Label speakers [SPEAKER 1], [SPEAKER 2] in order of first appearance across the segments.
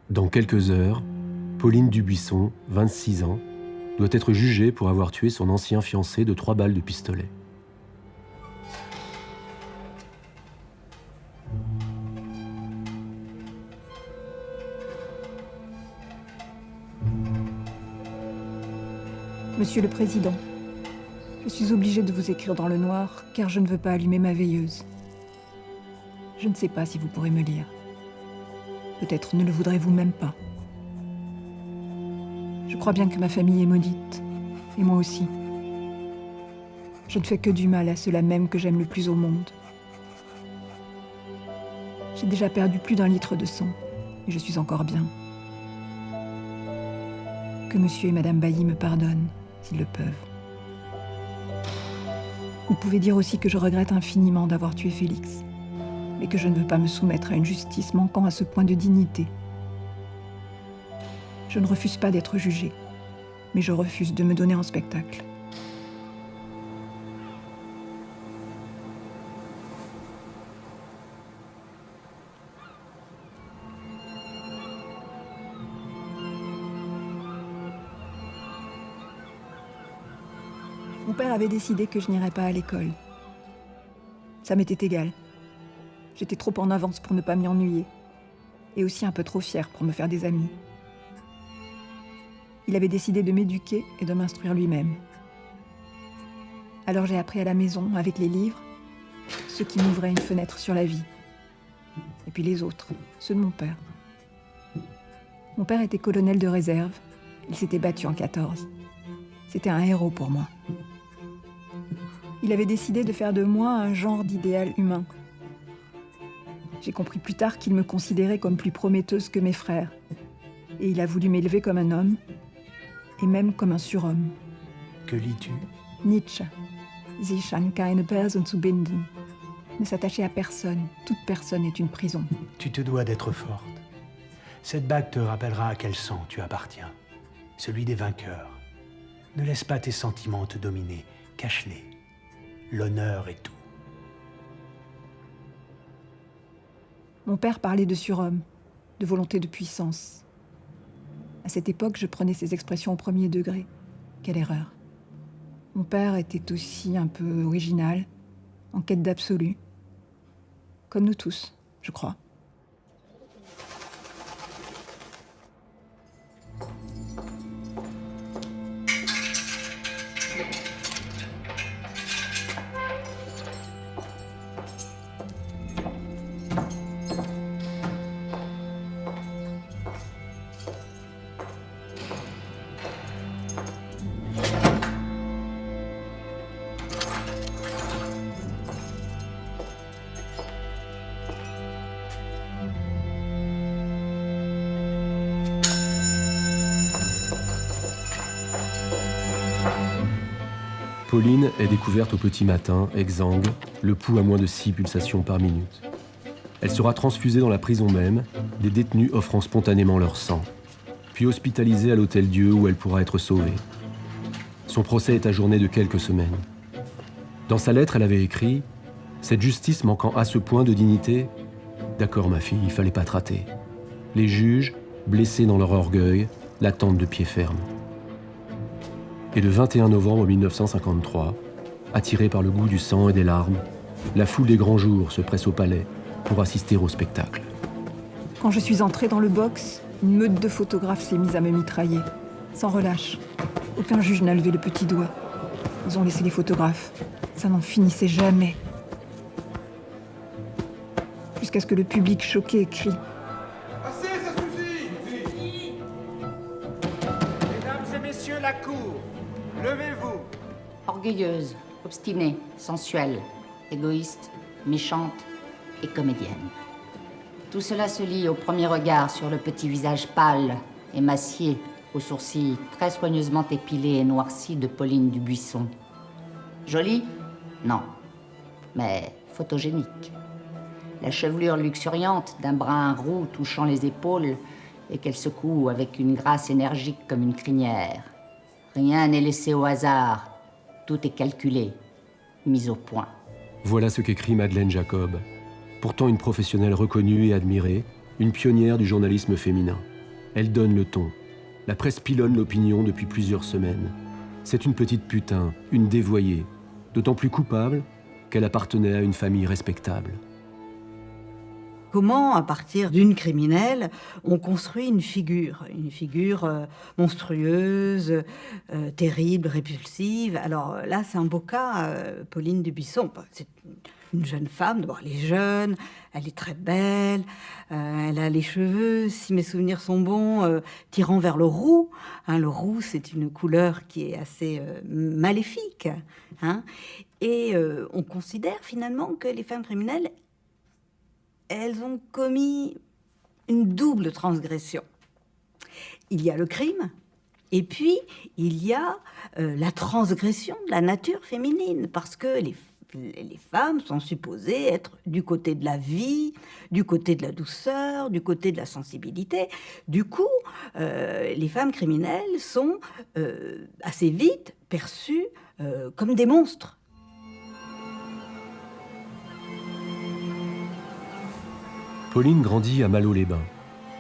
[SPEAKER 1] Dans quelques heures, Pauline Dubuisson, 26 ans, doit être jugée pour avoir tué son ancien fiancé de 3 balles de pistolet.
[SPEAKER 2] Monsieur le Président, je suis obligée de vous écrire dans le noir car je ne veux pas allumer ma veilleuse. Je ne sais pas si vous pourrez me lire. Peut-être ne le voudrez-vous même pas. Je crois bien que ma famille est maudite, et moi aussi. Je ne fais que du mal à ceux-là même que j'aime le plus au monde. J'ai déjà perdu plus d'1 litre de sang, et je suis encore bien. Que monsieur et madame Bailly me pardonnent, s'ils le peuvent. Vous pouvez dire aussi que je regrette infiniment d'avoir tué Félix, mais que je ne veux pas me soumettre à une justice manquant à ce point de dignité. Je ne refuse pas d'être jugée, mais je refuse de me donner en spectacle. Mon père avait décidé que je n'irais pas à l'école. Ça m'était égal. J'étais trop en avance pour ne pas m'y ennuyer, et aussi un peu trop fière pour me faire des amis. Il avait décidé de m'éduquer et de m'instruire lui-même. Alors j'ai appris à la maison, avec les livres, ceux qui m'ouvraient une fenêtre sur la vie. Et puis les autres, ceux de mon père. Mon père était colonel de réserve. Il s'était battu en 14. C'était un héros pour moi. Il avait décidé de faire de moi un genre d'idéal humain. J'ai compris plus tard qu'il me considérait comme plus prometteuse que mes frères. Et il a voulu m'élever comme un homme, et même comme un surhomme.
[SPEAKER 3] Que lis-tu?
[SPEAKER 2] Nietzsche. Sich an keine Person zu binden. Ne s'attacher à personne. Toute personne est une prison.
[SPEAKER 3] Tu te dois d'être forte. Cette bague te rappellera à quel sang tu appartiens. Celui des vainqueurs. Ne laisse pas tes sentiments te dominer. Cache-les. L'honneur est tout.
[SPEAKER 2] Mon père parlait de surhomme, de volonté de puissance. À cette époque, je prenais ces expressions au premier degré. Quelle erreur. Mon père était aussi un peu original, en quête d'absolu. Comme nous tous, je crois.
[SPEAKER 1] Pauline est découverte au petit matin, exsangue, le pouls à moins de 6 pulsations par minute. Elle sera transfusée dans la prison même, des détenus offrant spontanément leur sang, puis hospitalisée à l'Hôtel-Dieu où elle pourra être sauvée. Son procès est ajourné de quelques semaines. Dans sa lettre, elle avait écrit « Cette justice manquant à ce point de dignité, d'accord ma fille, il fallait pas te rater. Les juges, blessés dans leur orgueil, l'attendent de pied ferme. » Et le 21 novembre 1953, attirée par le goût du sang et des larmes, la foule des grands jours se presse au palais pour assister au spectacle.
[SPEAKER 2] Quand je suis entrée dans le box, une meute de photographes s'est mise à me mitrailler, sans relâche. Aucun juge n'a levé le petit doigt. Ils ont laissé les photographes. Ça n'en finissait jamais. Jusqu'à ce que le public choqué crie.
[SPEAKER 4] Assez, ça suffit! Mesdames et messieurs, la cour, levez-vous!
[SPEAKER 5] Orgueilleuse, obstinée, sensuelle, égoïste, méchante et comédienne. Tout cela se lit au premier regard sur le petit visage pâle, émacié, aux sourcils très soigneusement épilés et noircis de Pauline Dubuisson. Jolie? Non, mais photogénique. La chevelure luxuriante d'un brun roux touchant les épaules et qu'elle secoue avec une grâce énergique comme une crinière. Rien n'est laissé au hasard, tout est calculé, mis au point.
[SPEAKER 1] Voilà ce qu'écrit Madeleine Jacob, pourtant une professionnelle reconnue et admirée, une pionnière du journalisme féminin. Elle donne le ton. La presse pilonne l'opinion depuis plusieurs semaines. C'est une petite putain, une dévoyée, d'autant plus coupable qu'elle appartenait à une famille respectable.
[SPEAKER 6] Comment, à partir d'une criminelle, on construit une figure monstrueuse, terrible, répulsive. Alors là, c'est un beau cas, Pauline Dubuisson. C'est une jeune femme, d'abord elle est jeune, elle est très belle, elle a les cheveux, si mes souvenirs sont bons, tirant vers le roux. Le roux, c'est une couleur qui est assez maléfique. Et on considère finalement que les femmes criminelles, elles ont commis une double transgression. Il y a le crime, et puis il y a la transgression de la nature féminine, parce que les femmes sont supposées être du côté de la vie, du côté de la douceur, du côté de la sensibilité. Du coup, les femmes criminelles sont assez vite perçues comme des monstres.
[SPEAKER 1] Pauline grandit à Malo-les-Bains,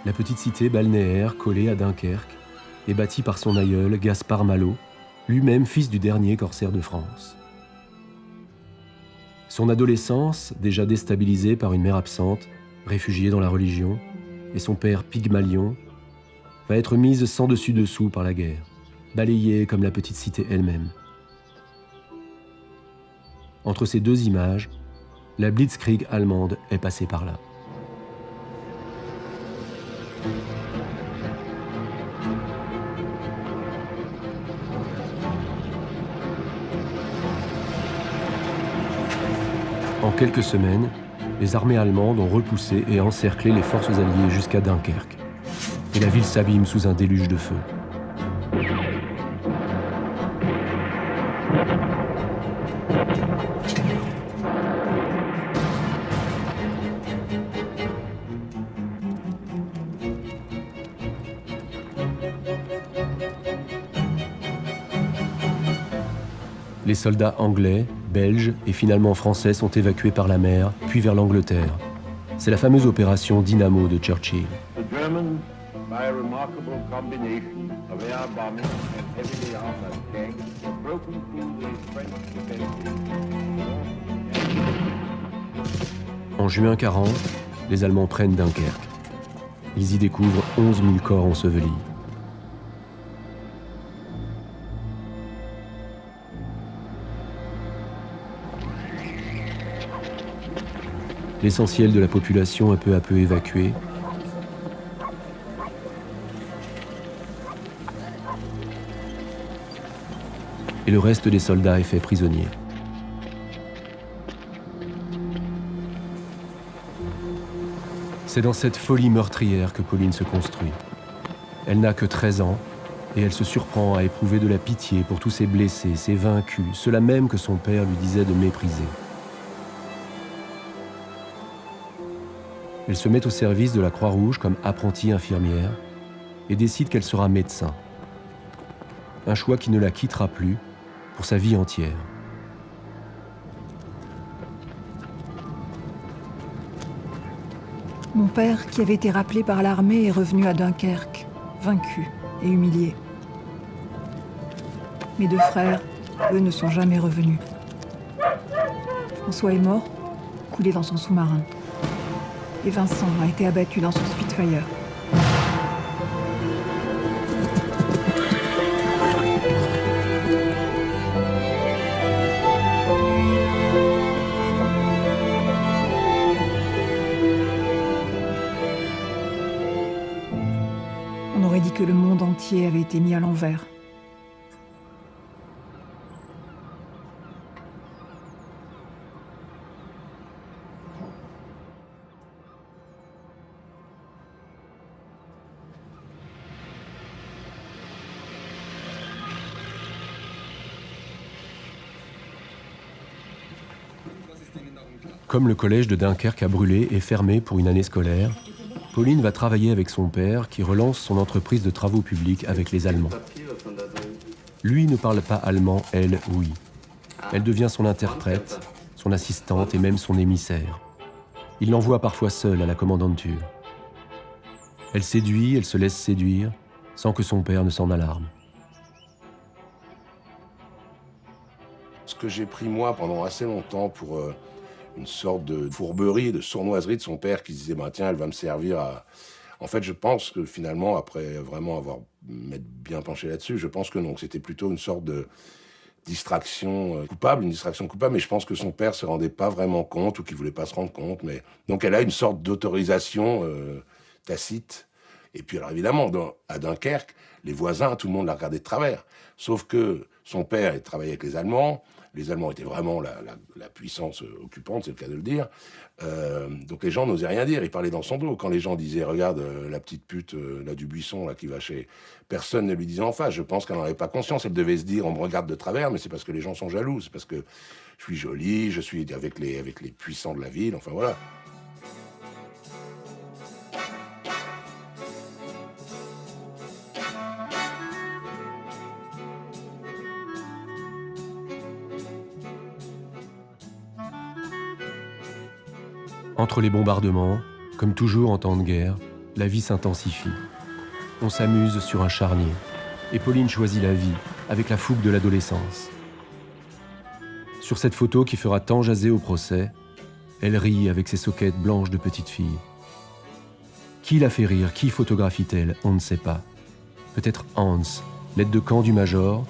[SPEAKER 1] la petite cité balnéaire collée à Dunkerque et bâtie par son aïeul Gaspard Malo, lui-même fils du dernier corsaire de France. Son adolescence, déjà déstabilisée par une mère absente, réfugiée dans la religion, et son père Pygmalion, va être mise sans dessus-dessous par la guerre, balayée comme la petite cité elle-même. Entre ces deux images, la Blitzkrieg allemande est passée par là. En quelques semaines, les armées allemandes ont repoussé et encerclé les forces alliées jusqu'à Dunkerque. Et la ville s'abîme sous un déluge de feu. Les soldats anglais, belges et finalement français sont évacués par la mer, puis vers l'Angleterre. C'est la fameuse opération Dynamo de Churchill.
[SPEAKER 7] The Germans, by a remarkable combination of air bombing and heavily armored tanks, have broken through the French defenses.
[SPEAKER 1] En juin 40, les Allemands prennent Dunkerque. Ils y découvrent 11 000 corps ensevelis. L'essentiel de la population est peu à peu évacué. Et le reste des soldats est fait prisonnier. C'est dans cette folie meurtrière que Pauline se construit. Elle n'a que 13 ans et elle se surprend à éprouver de la pitié pour tous ces blessés, ces vaincus, ceux-là même que son père lui disait de mépriser. Elle se met au service de la Croix-Rouge comme apprentie infirmière et décide qu'elle sera médecin. Un choix qui ne la quittera plus pour sa vie entière.
[SPEAKER 2] Mon père, qui avait été rappelé par l'armée, est revenu à Dunkerque, vaincu et humilié. Mes deux frères, eux, ne sont jamais revenus. François est mort, coulé dans son sous-marin. Et Vincent a été abattu dans son Spitfire. On aurait dit que le monde entier avait été mis à l'envers.
[SPEAKER 1] Comme le collège de Dunkerque a brûlé et fermé pour une année scolaire, Pauline va travailler avec son père qui relance son entreprise de travaux publics avec les Allemands. Lui ne parle pas allemand, elle, oui. Elle devient son interprète, son assistante et même son émissaire. Il l'envoie parfois seul à la commandanture. Elle séduit, elle se laisse séduire, sans que son père ne s'en alarme.
[SPEAKER 8] Ce que j'ai pris moi pendant assez longtemps pour une sorte de fourberie, de sournoiserie de son père qui se disait bah, tiens, elle va me servir à... En fait, je pense que finalement, après vraiment avoir m'être bien penché là-dessus, je pense que non, que c'était plutôt une sorte de distraction coupable, mais je pense que son père se rendait pas vraiment compte ou qu'il voulait pas se rendre compte. Mais... Donc elle a une sorte d'autorisation tacite. Et puis alors évidemment, à Dunkerque, les voisins, tout le monde la regardait de travers. Sauf que son père il travaillait avec les Allemands. Les Allemands étaient vraiment la puissance occupante, c'est le cas de le dire. Donc les gens n'osaient rien dire, ils parlaient dans son dos. Quand les gens disaient « Regarde, la petite pute là, du buisson là, qui va chez... » Personne ne lui disait en face. Je pense qu'elle n'en avait pas conscience. Elle devait se dire « On me regarde de travers, mais c'est parce que les gens sont jaloux. C'est parce que je suis jolie, je suis avec les puissants de la ville. » Enfin voilà.
[SPEAKER 1] Entre les bombardements, comme toujours en temps de guerre, la vie s'intensifie. On s'amuse sur un charnier. Et Pauline choisit la vie, avec la fougue de l'adolescence. Sur cette photo qui fera tant jaser au procès, elle rit avec ses soquettes blanches de petite fille. Qui la fait rire, qui photographie-t-elle, on ne sait pas. Peut-être Hans, l'aide de camp du major,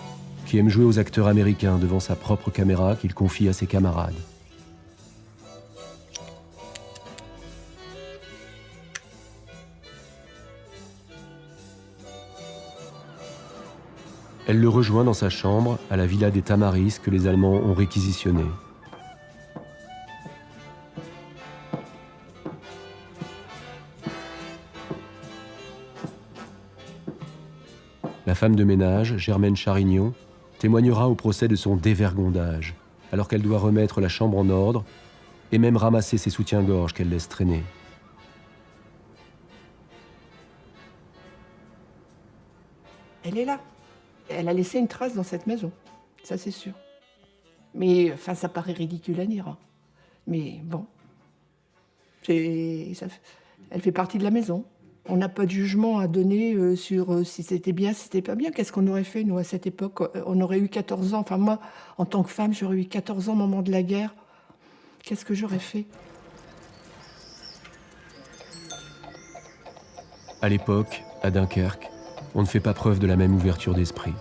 [SPEAKER 1] qui aime jouer aux acteurs américains devant sa propre caméra qu'il confie à ses camarades. Elle le rejoint dans sa chambre à la villa des Tamaris que les Allemands ont réquisitionnée. La femme de ménage, Germaine Charignon, témoignera au procès de son dévergondage, alors qu'elle doit remettre la chambre en ordre et même ramasser ses soutiens-gorge qu'elle laisse traîner.
[SPEAKER 9] Elle est là. Elle a laissé une trace dans cette maison, ça c'est sûr. Mais enfin, ça paraît ridicule à dire. Hein. Mais bon, elle fait partie de la maison. On n'a pas de jugement à donner sur si c'était bien, si c'était pas bien. Qu'est-ce qu'on aurait fait, nous, à cette époque? On aurait eu 14 ans. Enfin, moi, en tant que femme, j'aurais eu 14 ans au moment de la guerre. Qu'est-ce que j'aurais fait?
[SPEAKER 1] À l'époque, à Dunkerque, on ne fait pas preuve de la même ouverture d'esprit.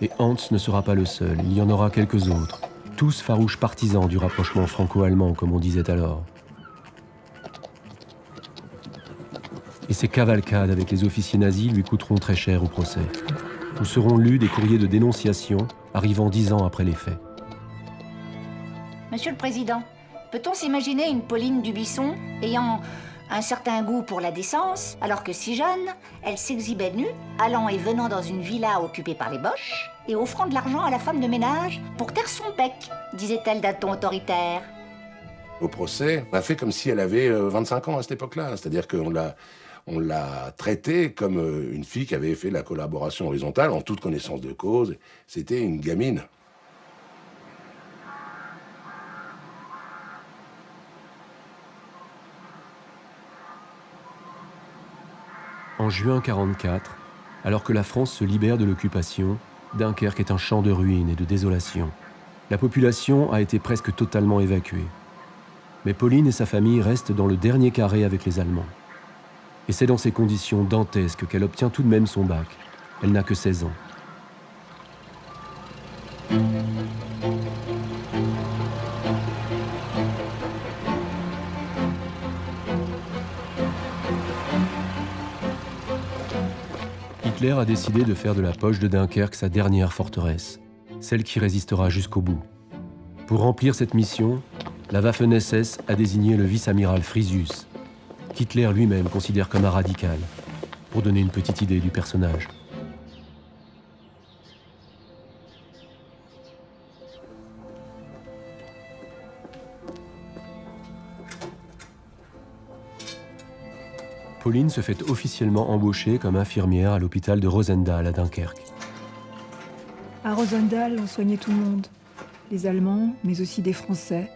[SPEAKER 1] Et Hans ne sera pas le seul, il y en aura quelques autres, tous farouches partisans du rapprochement franco-allemand, comme on disait alors. Et ces cavalcades avec les officiers nazis lui coûteront très cher au procès, où seront lus des courriers de dénonciation arrivant 10 ans après les faits.
[SPEAKER 5] Monsieur le Président, peut-on s'imaginer une Pauline Dubuisson ayant un certain goût pour la décence, alors que si jeune, elle s'exhibait nue, allant et venant dans une villa occupée par les Boches, et offrant de l'argent à la femme de ménage pour taire son bec, disait-elle d'un ton autoritaire.
[SPEAKER 8] Au procès, on a fait comme si elle avait 25 ans à cette époque-là, c'est-à-dire qu'on l'a traitée comme une fille qui avait fait la collaboration horizontale en toute connaissance de cause. C'était une gamine.
[SPEAKER 1] En juin 1944, alors que la France se libère de l'occupation, Dunkerque est un champ de ruines et de désolation. La population a été presque totalement évacuée. Mais Pauline et sa famille restent dans le dernier carré avec les Allemands. Et c'est dans ces conditions dantesques qu'elle obtient tout de même son bac. Elle n'a que 16 ans. Hitler a décidé de faire de la poche de Dunkerque sa dernière forteresse, celle qui résistera jusqu'au bout. Pour remplir cette mission, la Waffen-SS a désigné le vice-amiral Frisius, qu'Hitler lui-même considère comme un radical, pour donner une petite idée du personnage. Pauline se fait officiellement embaucher comme infirmière à l'hôpital de Rosendael à Dunkerque.
[SPEAKER 2] À Rosendael, on soignait tout le monde. Les Allemands, mais aussi des Français,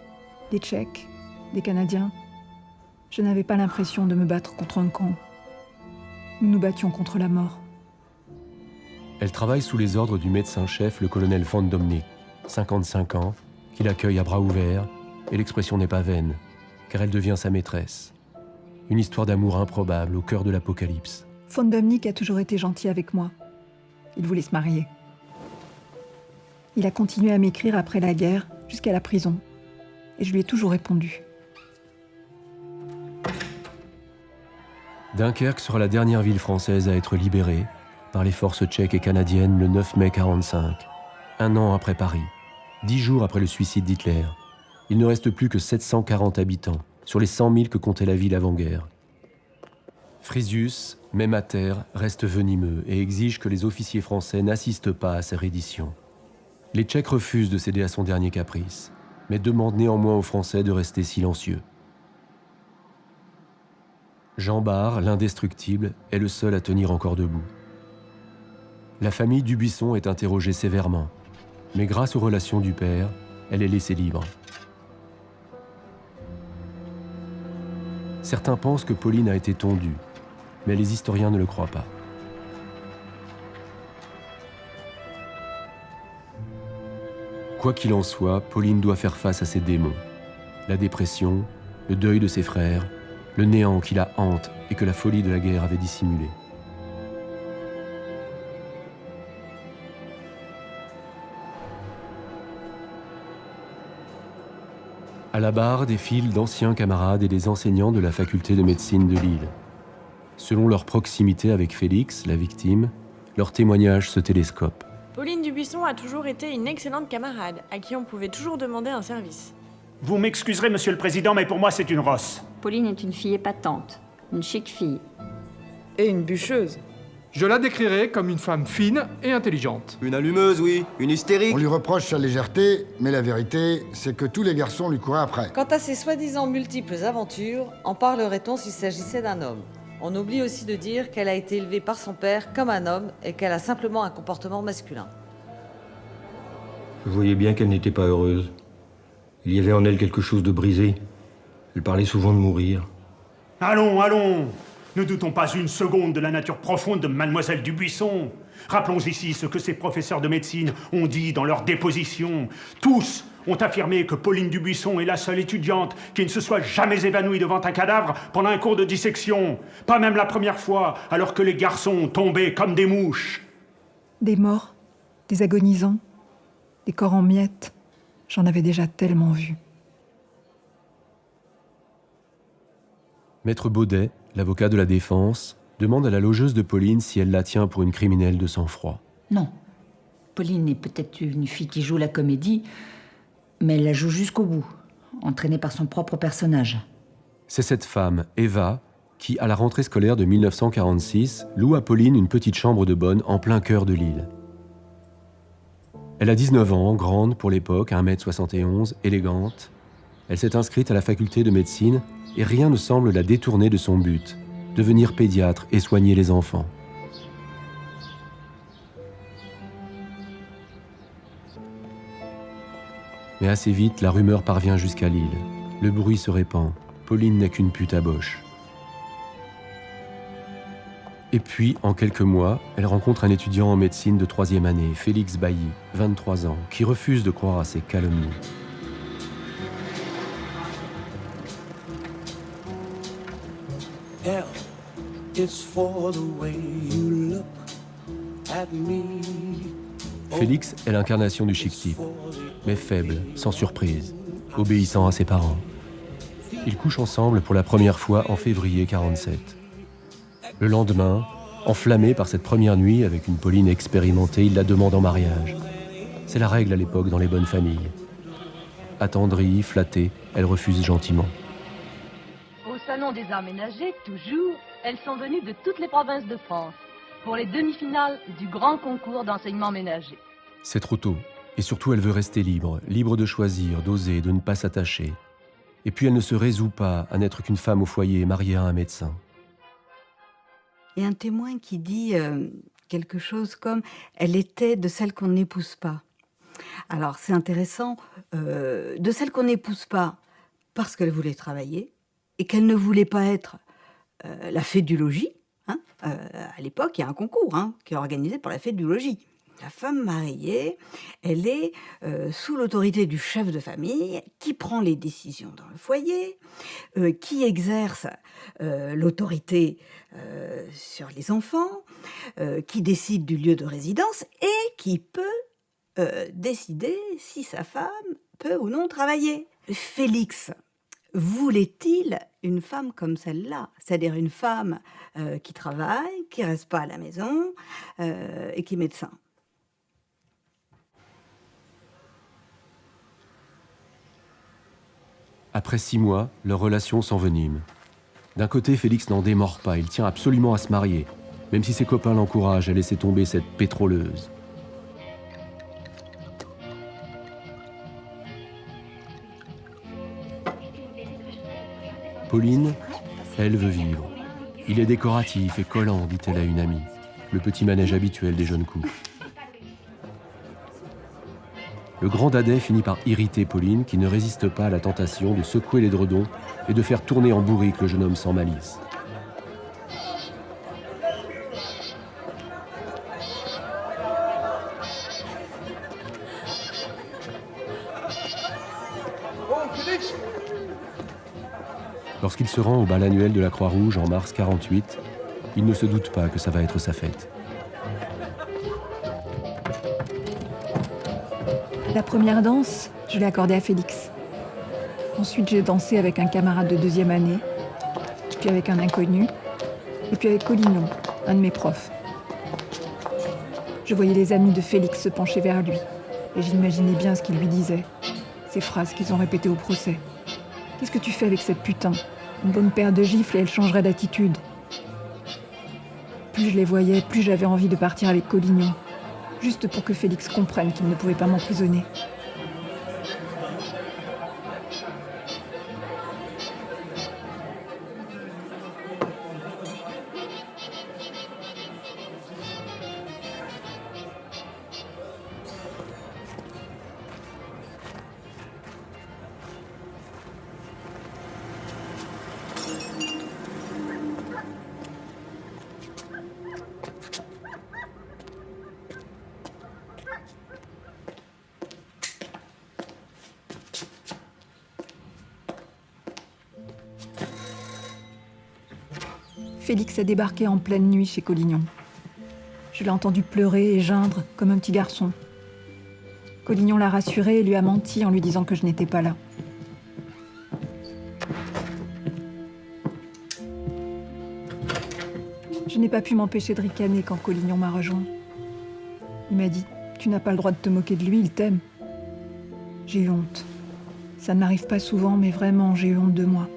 [SPEAKER 2] des Tchèques, des Canadiens. Je n'avais pas l'impression de me battre contre un camp. Nous nous battions contre la mort.
[SPEAKER 1] Elle travaille sous les ordres du médecin-chef, le colonel Van Dominic, 55 ans, qui l'accueille à bras ouverts, et l'expression n'est pas vaine, car elle devient sa maîtresse. Une histoire d'amour improbable au cœur de l'apocalypse.
[SPEAKER 2] Von Dominic a toujours été gentil avec moi. Il voulait se marier. Il a continué à m'écrire après la guerre, jusqu'à la prison. Et je lui ai toujours répondu.
[SPEAKER 1] Dunkerque sera la dernière ville française à être libérée par les forces tchèques et canadiennes le 9 mai 1945, un an après Paris, 10 jours après le suicide d'Hitler. Il ne reste plus que 740 habitants, sur les 100 000 que comptait la ville avant-guerre. Frisius, même à terre, reste venimeux et exige que les officiers français n'assistent pas à sa reddition. Les Tchèques refusent de céder à son dernier caprice, mais demandent néanmoins aux Français de rester silencieux. Jean Bart, l'indestructible, est le seul à tenir encore debout. La famille Dubuisson est interrogée sévèrement, mais grâce aux relations du père, elle est laissée libre. Certains pensent que Pauline a été tondue, mais les historiens ne le croient pas. Quoi qu'il en soit, Pauline doit faire face à ses démons. La dépression, le deuil de ses frères, le néant qui la hante et que la folie de la guerre avait dissimulé. À la barre défilent d'anciens camarades et des enseignants de la faculté de médecine de Lille. Selon leur proximité avec Félix, la victime, leurs témoignages se télescopent.
[SPEAKER 10] Pauline Dubuisson a toujours été une excellente camarade, à qui on pouvait toujours demander un service.
[SPEAKER 3] Vous m'excuserez, monsieur le président, mais pour moi, c'est une rosse.
[SPEAKER 5] Pauline est une fille épatante, une chic fille.
[SPEAKER 10] Et une bûcheuse.
[SPEAKER 11] Je la décrirais comme une femme fine et intelligente.
[SPEAKER 12] Une allumeuse, oui. Une hystérique.
[SPEAKER 13] On lui reproche sa légèreté, mais la vérité, c'est que tous les garçons lui couraient après.
[SPEAKER 14] Quant à ses soi-disant multiples aventures, en parlerait-on s'il s'agissait d'un homme? On oublie aussi de dire qu'elle a été élevée par son père comme un homme et qu'elle a simplement un comportement masculin.
[SPEAKER 12] Je voyais bien qu'elle n'était pas heureuse. Il y avait en elle quelque chose de brisé. Elle parlait souvent de mourir.
[SPEAKER 3] Allons, allons! Ne doutons pas une seconde de la nature profonde de mademoiselle Dubuisson. Rappelons ici ce que ces professeurs de médecine ont dit dans leur déposition. Tous ont affirmé que Pauline Dubuisson est la seule étudiante qui ne se soit jamais évanouie devant un cadavre pendant un cours de dissection. Pas même la première fois, alors que les garçons tombaient comme des mouches.
[SPEAKER 2] Des morts, des agonisants, des corps en miettes. J'en avais déjà tellement vu.
[SPEAKER 1] Maître Baudet, l'avocat de la défense, demande à la logeuse de Pauline si elle la tient pour une criminelle de sang-froid.
[SPEAKER 5] Non. Pauline est peut-être une fille qui joue la comédie, mais elle la joue jusqu'au bout, entraînée par son propre personnage.
[SPEAKER 1] C'est cette femme, Eva, qui, à la rentrée scolaire de 1946, loue à Pauline une petite chambre de bonne en plein cœur de Lille. Elle a 19 ans, grande pour l'époque, 1m71, élégante. Elle s'est inscrite à la faculté de médecine et rien ne semble la détourner de son but, devenir pédiatre et soigner les enfants. Mais assez vite, la rumeur parvient jusqu'à Lille. Le bruit se répand. Pauline n'est qu'une pute à boche. Et puis, en quelques mois, elle rencontre un étudiant en médecine de 3e année, Félix Bailly, 23 ans, qui refuse de croire à ses calomnies. Félix est l'incarnation du chic type, mais faible, sans surprise, obéissant à ses parents. Ils couchent ensemble pour la première fois en février 1947. Le lendemain, enflammé par cette première nuit avec une Pauline expérimentée, il la demande en mariage. C'est la règle à l'époque dans les bonnes familles. Attendrie, flattée, elle refuse gentiment.
[SPEAKER 15] Au Salon des Arts Ménagers, toujours, elles sont venues de toutes les provinces de France pour les demi-finales du grand concours d'enseignement ménager.
[SPEAKER 1] C'est trop tôt. Et surtout, elle veut rester libre, libre de choisir, d'oser, de ne pas s'attacher. Et puis, elle ne se résout pas à n'être qu'une femme au foyer, mariée à un médecin.
[SPEAKER 6] Il y a un témoin qui dit quelque chose comme « elle était de celles qu'on n'épouse pas ». Alors, c'est intéressant, de celles qu'on n'épouse pas parce qu'elle voulait travailler et qu'elle ne voulait pas être la fée du logis, Hein. À l'époque, il y a un concours qui est organisé par la fête du logis. La femme mariée, elle est sous l'autorité du chef de famille qui prend les décisions dans le foyer, qui exerce l'autorité sur les enfants, qui décide du lieu de résidence et qui peut décider si sa femme peut ou non travailler. Félix voulait-il une femme comme celle-là, c'est-à-dire une femme qui travaille, qui reste pas à la maison et qui est médecin?
[SPEAKER 1] Après 6 mois, leur relation s'envenime. D'un côté, Félix n'en démord pas, il tient absolument à se marier, même si ses copains l'encouragent à laisser tomber cette pétroleuse. Pauline, elle veut vivre. Il est décoratif et collant, dit-elle à une amie. Le petit manège habituel des jeunes couples. Le grand dadais finit par irriter Pauline, qui ne résiste pas à la tentation de secouer l'édredon et de faire tourner en bourrique le jeune homme sans malice. Lorsqu'il se rend au bal annuel de la Croix-Rouge en mars 48, il ne se doute pas que ça va être sa fête.
[SPEAKER 2] La première danse, je l'ai accordée à Félix. Ensuite, j'ai dansé avec un camarade de 2e année, puis avec un inconnu, et puis avec Collignon, un de mes profs. Je voyais les amis de Félix se pencher vers lui, et j'imaginais bien ce qu'ils lui disaient, ces phrases qu'ils ont répétées au procès. « Qu'est-ce que tu fais avec cette putain ? Une bonne paire de gifles et elle changerait d'attitude. » Plus je les voyais, plus j'avais envie de partir avec Collignon, juste pour que Félix comprenne qu'il ne pouvait pas m'emprisonner. Félix a débarqué en pleine nuit chez Collignon. Je l'ai entendu pleurer et geindre comme un petit garçon. Collignon l'a rassuré et lui a menti en lui disant que je n'étais pas là. Je n'ai pas pu m'empêcher de ricaner quand Collignon m'a rejoint. Il m'a dit « Tu n'as pas le droit de te moquer de lui, il t'aime. » J'ai eu honte. Ça ne m'arrive pas souvent, mais vraiment, j'ai eu honte de moi.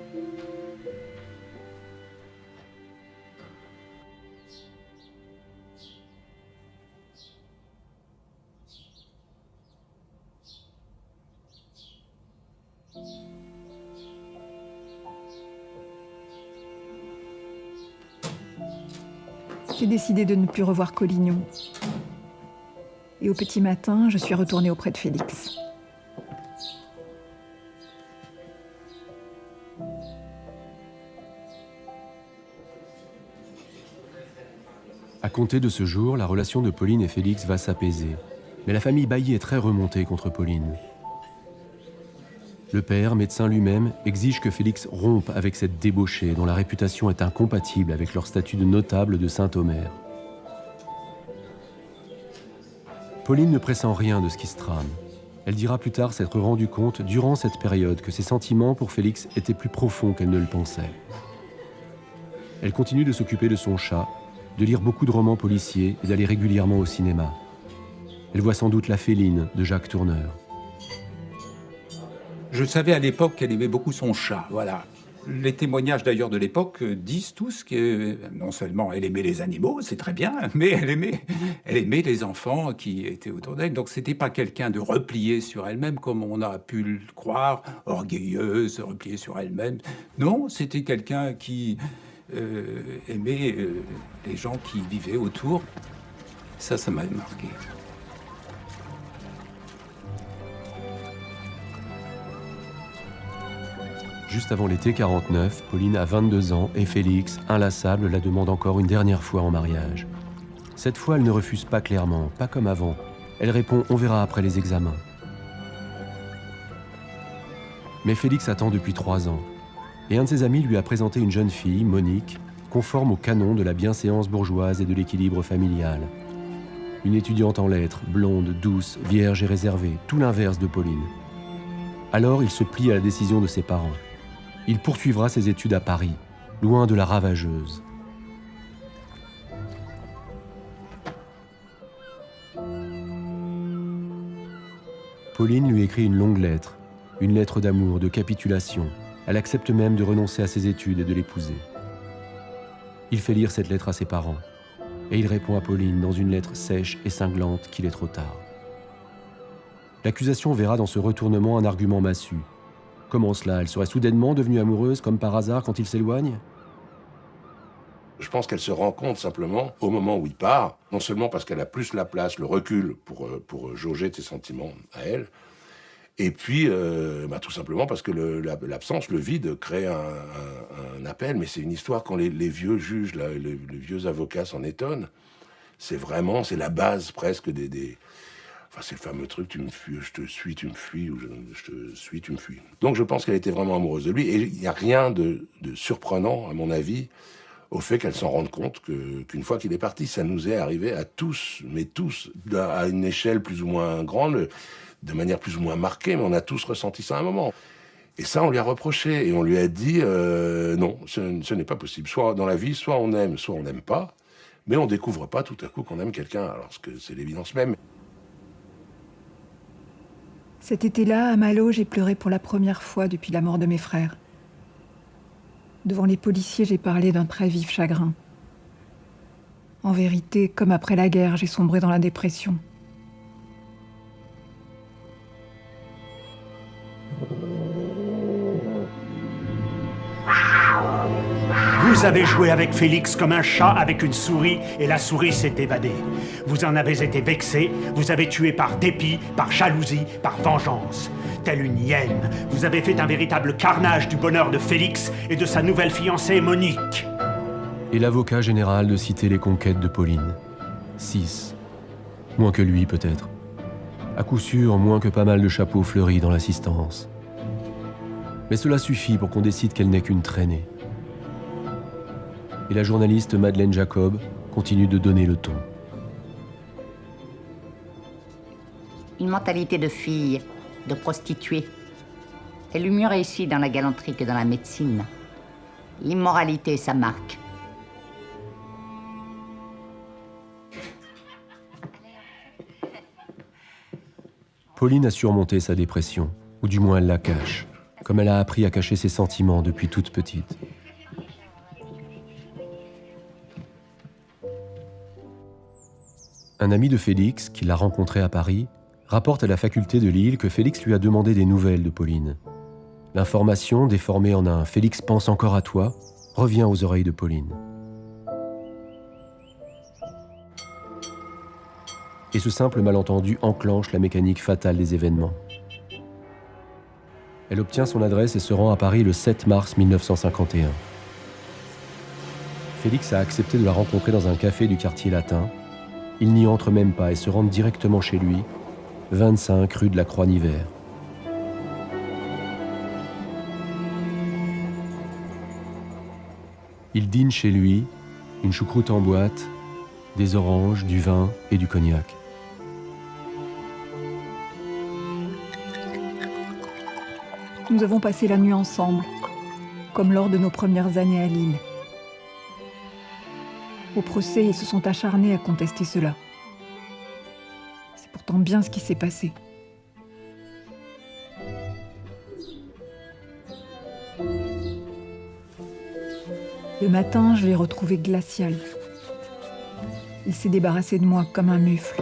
[SPEAKER 2] J'ai décidé de ne plus revoir Collignon. Et au petit matin, je suis retournée auprès de Félix.
[SPEAKER 1] À compter de ce jour, la relation de Pauline et Félix va s'apaiser. Mais la famille Bailly est très remontée contre Pauline. Le père, médecin lui-même, exige que Félix rompe avec cette débauchée dont la réputation est incompatible avec leur statut de notable de Saint-Omer. Pauline ne pressent rien de ce qui se trame. Elle dira plus tard s'être rendue compte, durant cette période, que ses sentiments pour Félix étaient plus profonds qu'elle ne le pensait. Elle continue de s'occuper de son chat, de lire beaucoup de romans policiers et d'aller régulièrement au cinéma. Elle voit sans doute La Féline de Jacques Tourneur.
[SPEAKER 16] Je savais à l'époque qu'elle aimait beaucoup son chat, voilà. Les témoignages d'ailleurs de l'époque disent tous que non seulement elle aimait les animaux, c'est très bien, mais elle aimait les enfants qui étaient autour d'elle. Donc c'était pas quelqu'un de replié sur elle-même comme on a pu le croire, orgueilleuse, repliée sur elle-même. Non, c'était quelqu'un qui aimait les gens qui vivaient autour. Ça m'a marqué.
[SPEAKER 1] Juste avant l'été 49, Pauline a 22 ans et Félix, inlassable, la demande encore une dernière fois en mariage. Cette fois, elle ne refuse pas clairement, pas comme avant. Elle répond « on verra après les examens ». Mais Félix attend depuis 3 ans. Et un de ses amis lui a présenté une jeune fille, Monique, conforme au canon de la bienséance bourgeoise et de l'équilibre familial. Une étudiante en lettres, blonde, douce, vierge et réservée, tout l'inverse de Pauline. Alors il se plie à la décision de ses parents. Il poursuivra ses études à Paris, loin de la ravageuse. Pauline lui écrit une longue lettre, une lettre d'amour, de capitulation. Elle accepte même de renoncer à ses études et de l'épouser. Il fait lire cette lettre à ses parents, et il répond à Pauline dans une lettre sèche et cinglante qu'il est trop tard. L'accusation verra dans ce retournement un argument massu. Comment cela? Elle serait soudainement devenue amoureuse comme par hasard quand il s'éloigne?
[SPEAKER 8] Je pense qu'elle se rend compte simplement, au moment où il part, non seulement parce qu'elle a plus la place, le recul pour jauger de ses sentiments à elle, et puis tout simplement parce que l'absence, le vide, crée un appel. Mais c'est une histoire quand les vieux juges, les vieux avocats s'en étonnent. C'est la base presque des... Enfin, c'est le fameux truc, tu me fuis, je te suis, tu me fuis, ou je te suis, tu me fuis. Donc je pense qu'elle était vraiment amoureuse de lui, et il n'y a rien de surprenant, à mon avis, au fait qu'elle s'en rende compte qu'une fois qu'il est parti, ça nous est arrivé à tous, mais tous, à une échelle plus ou moins grande, de manière plus ou moins marquée, mais on a tous ressenti ça à un moment. Et ça, on lui a reproché, et on lui a dit, non, ce n'est pas possible. Soit dans la vie, soit on n'aime pas, mais on découvre pas tout à coup qu'on aime quelqu'un, alors que c'est l'évidence même.
[SPEAKER 2] Cet été-là, à Malo, j'ai pleuré pour la première fois depuis la mort de mes frères. Devant les policiers, j'ai parlé d'un très vif chagrin. En vérité, comme après la guerre, j'ai sombré dans la dépression.
[SPEAKER 3] Vous avez joué avec Félix comme un chat avec une souris, et la souris s'est évadée. Vous en avez été vexé, vous avez tué par dépit, par jalousie, par vengeance. Telle une hyène, vous avez fait un véritable carnage du bonheur de Félix et de sa nouvelle fiancée Monique.
[SPEAKER 1] Et l'avocat général de citer les conquêtes de Pauline. 6. Moins que lui, peut-être. À coup sûr, moins que pas mal de chapeaux fleuris dans l'assistance. Mais cela suffit pour qu'on décide qu'elle n'est qu'une traînée. Et la journaliste Madeleine Jacob continue de donner le ton.
[SPEAKER 5] Une mentalité de fille, de prostituée. Elle eut mieux réussi dans la galanterie que dans la médecine. L'immoralité, sa marque.
[SPEAKER 1] Pauline a surmonté sa dépression, ou du moins elle la cache, comme elle a appris à cacher ses sentiments depuis toute petite. Un ami de Félix, qui l'a rencontré à Paris, rapporte à la faculté de Lille que Félix lui a demandé des nouvelles de Pauline. L'information, déformée en un « Félix pense encore à toi », revient aux oreilles de Pauline. Et ce simple malentendu enclenche la mécanique fatale des événements. Elle obtient son adresse et se rend à Paris le 7 mars 1951. Félix a accepté de la rencontrer dans un café du quartier latin. Ils n'y entrent même pas et se rendent directement chez lui, 25 rue de la Croix-Nivert. Ils dînent chez lui, une choucroute en boîte, des oranges, du vin et du cognac.
[SPEAKER 2] Nous avons passé la nuit ensemble, comme lors de nos premières années à Lille. Au procès, ils se sont acharnés à contester cela. C'est pourtant bien ce qui s'est passé. Le matin, je l'ai retrouvé glacial. Il s'est débarrassé de moi comme un mufle.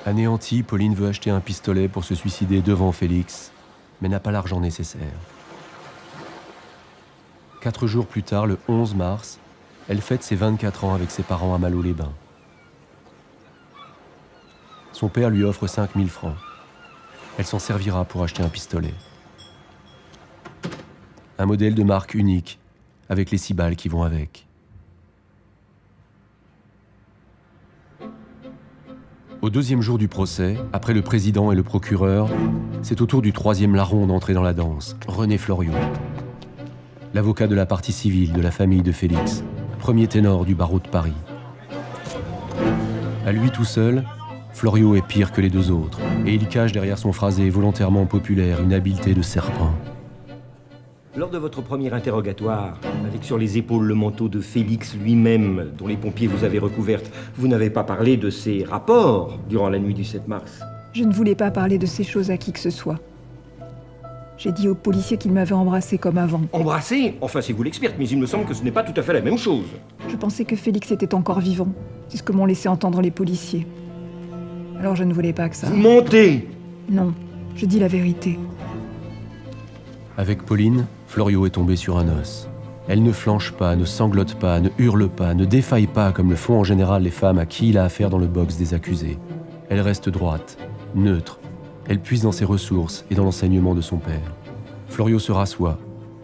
[SPEAKER 1] Anéantie, Pauline veut acheter un pistolet pour se suicider devant Félix, mais n'a pas l'argent nécessaire. 4 jours plus tard, le 11 mars, elle fête ses 24 ans avec ses parents à Malo-les-Bains. Son père lui offre 5 000 francs. Elle s'en servira pour acheter un pistolet. Un modèle de marque unique, avec les 6 balles qui vont avec. Au 2e jour du procès, après le président et le procureur, c'est au tour du 3e larron d'entrer dans la danse, René Floriot. L'avocat de la partie civile de la famille de Félix, premier ténor du barreau de Paris. À lui tout seul, Floriot est pire que les 2 autres, et il cache derrière son phrasé volontairement populaire une habileté de serpent.
[SPEAKER 12] Lors de votre premier interrogatoire, avec sur les épaules le manteau de Félix lui-même, dont les pompiers vous avaient recouverte, vous n'avez pas parlé de ses rapports durant la nuit du 7 mars.
[SPEAKER 2] Je ne voulais pas parler de ces choses à qui que ce soit. J'ai dit aux policiers qu'ils m'avaient embrassé comme avant.
[SPEAKER 12] Embrassé? Enfin, c'est vous l'experte, mais il me semble que ce n'est pas tout à fait la même chose.
[SPEAKER 2] Je pensais que Félix était encore vivant. C'est ce que m'ont laissé entendre les policiers. Alors je ne voulais pas que ça...
[SPEAKER 12] Vous mentez!
[SPEAKER 2] Non, je dis la vérité.
[SPEAKER 1] Avec Pauline, Floriot est tombé sur un os. Elle ne flanche pas, ne sanglote pas, ne hurle pas, ne défaille pas comme le font en général les femmes à qui il a affaire dans le box des accusés. Elle reste droite, neutre. Elle puise dans ses ressources et dans l'enseignement de son père. Floriot se rassoit.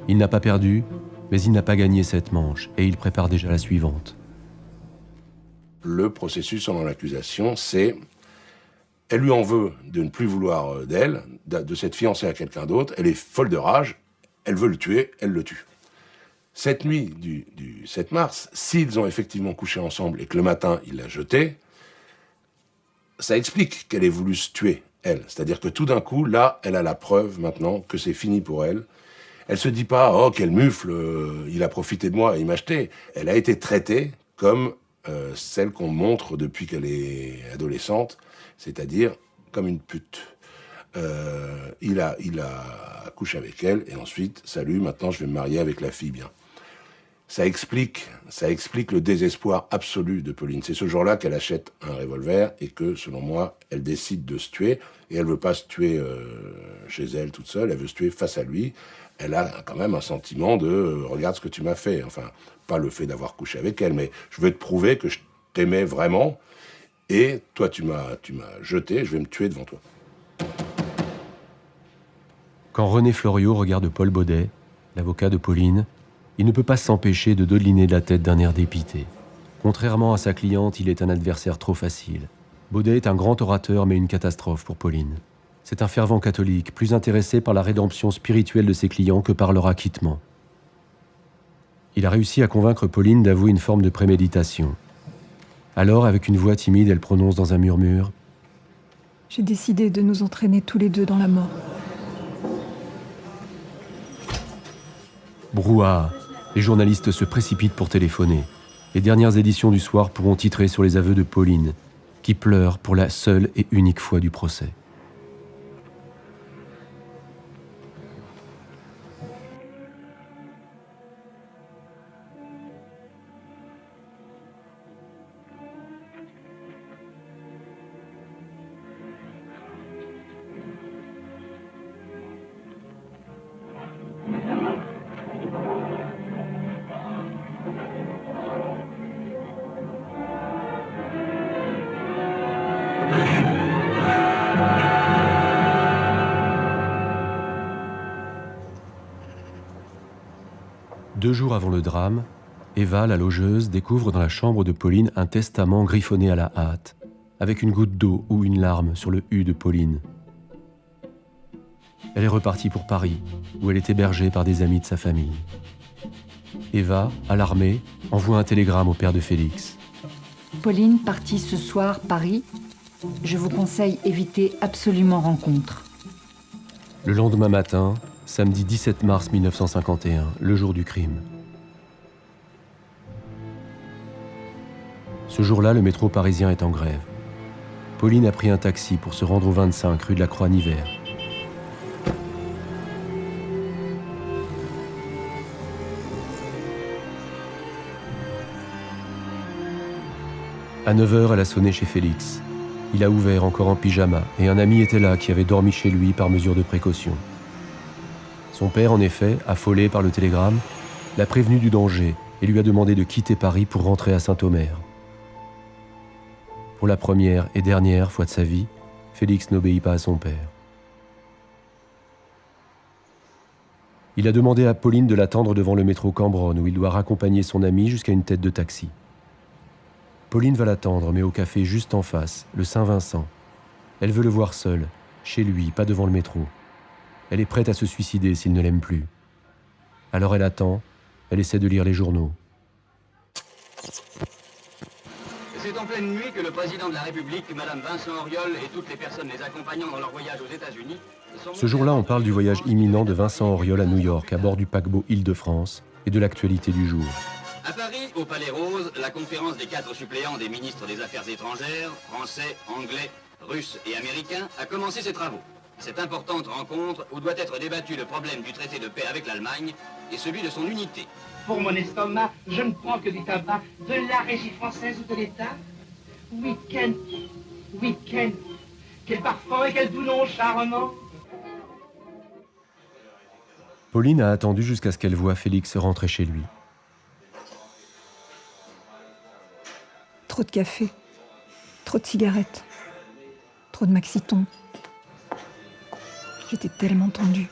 [SPEAKER 1] Il n'a pas perdu, mais il n'a pas gagné cette manche et il prépare déjà la suivante.
[SPEAKER 8] Le processus selon l'accusation, c'est... Elle lui en veut de ne plus vouloir d'elle, de s'être fiancée à quelqu'un d'autre. Elle est folle de rage, elle veut le tuer, elle le tue. Cette nuit du 7 mars, s'ils ont effectivement couché ensemble et que le matin, il l'a jetée, ça explique qu'elle ait voulu se tuer, elle. C'est-à-dire que tout d'un coup, là, elle a la preuve maintenant que c'est fini pour elle. Elle se dit pas « Oh, quel mufle, il a profité de moi, il m'a jeté ». Elle a été traitée comme celle qu'on montre depuis qu'elle est adolescente, c'est-à-dire comme une pute. Il a couché avec elle, et ensuite, salut, maintenant je vais me marier avec la fille bien. Ça explique le désespoir absolu de Pauline. C'est ce jour-là qu'elle achète un revolver, et que, selon moi, elle décide de se tuer, et elle veut pas se tuer chez elle toute seule, elle veut se tuer face à lui. Elle a quand même un sentiment de regarde ce que tu m'as fait. Enfin, pas le fait d'avoir couché avec elle, mais je veux te prouver que je t'aimais vraiment, et toi, tu m'as jeté, je vais me tuer devant toi.
[SPEAKER 1] Quand René Floriot regarde Paul Baudet, l'avocat de Pauline, il ne peut pas s'empêcher de dodeliner de la tête d'un air dépité. Contrairement à sa cliente, il est un adversaire trop facile. Baudet est un grand orateur, mais une catastrophe pour Pauline. C'est un fervent catholique, plus intéressé par la rédemption spirituelle de ses clients que par leur acquittement. Il a réussi à convaincre Pauline d'avouer une forme de préméditation. Alors, avec une voix timide, elle prononce dans un murmure «
[SPEAKER 2] J'ai décidé de nous entraîner tous les deux dans la mort. »
[SPEAKER 1] Brouhaha. Les journalistes se précipitent pour téléphoner. Les dernières éditions du soir pourront titrer sur les aveux de Pauline, qui pleure pour la seule et unique fois du procès. Deux jours avant le drame, Eva, la logeuse, découvre dans la chambre de Pauline un testament griffonné à la hâte, avec une goutte d'eau ou une larme sur le U de Pauline. Elle est repartie pour Paris, où elle est hébergée par des amis de sa famille. Eva, alarmée, envoie un télégramme au père de Félix.
[SPEAKER 5] Pauline, partie ce soir, Paris. Je vous conseille éviter absolument rencontre.
[SPEAKER 1] Le lendemain matin, samedi 17 mars 1951, le jour du crime. Ce jour-là, le métro parisien est en grève. Pauline a pris un taxi pour se rendre au 25 rue de la Croix-Nivert. À 9h, elle a sonné chez Félix. Il a ouvert encore en pyjama, et un ami était là qui avait dormi chez lui par mesure de précaution. Son père, en effet, affolé par le télégramme, l'a prévenu du danger et lui a demandé de quitter Paris pour rentrer à Saint-Omer. Pour la première et dernière fois de sa vie, Félix n'obéit pas à son père. Il a demandé à Pauline de l'attendre devant le métro Cambronne, où il doit raccompagner son ami jusqu'à une tête de taxi. Pauline va l'attendre, mais au café juste en face, le Saint-Vincent. Elle veut le voir seul, chez lui, pas devant le métro. Elle est prête à se suicider s'il ne l'aime plus. Alors elle attend, elle essaie de lire les journaux.
[SPEAKER 17] C'est en pleine nuit que le président de la République, Madame Vincent Auriol et toutes les personnes les accompagnant dans leur voyage aux États-Unis...
[SPEAKER 1] Ce jour-là, on parle du voyage imminent de Vincent Auriol à New York, à bord du paquebot Île-de-France, et de l'actualité du jour.
[SPEAKER 17] À Paris, au Palais Rose, la conférence des 4 suppléants des ministres des Affaires étrangères, français, anglais, russes et américains, a commencé ses travaux. Cette importante rencontre où doit être débattu le problème du traité de paix avec l'Allemagne et celui de son unité.
[SPEAKER 18] Pour mon estomac, je ne prends que du tabac, de la Régie française ou de l'État. Week-end, week-end, quel parfum et quel doux nom charmant.
[SPEAKER 1] Pauline a attendu jusqu'à ce qu'elle voie Félix rentrer chez lui.
[SPEAKER 2] Trop de café, trop de cigarettes, trop de maxitons. J'étais tellement tendue.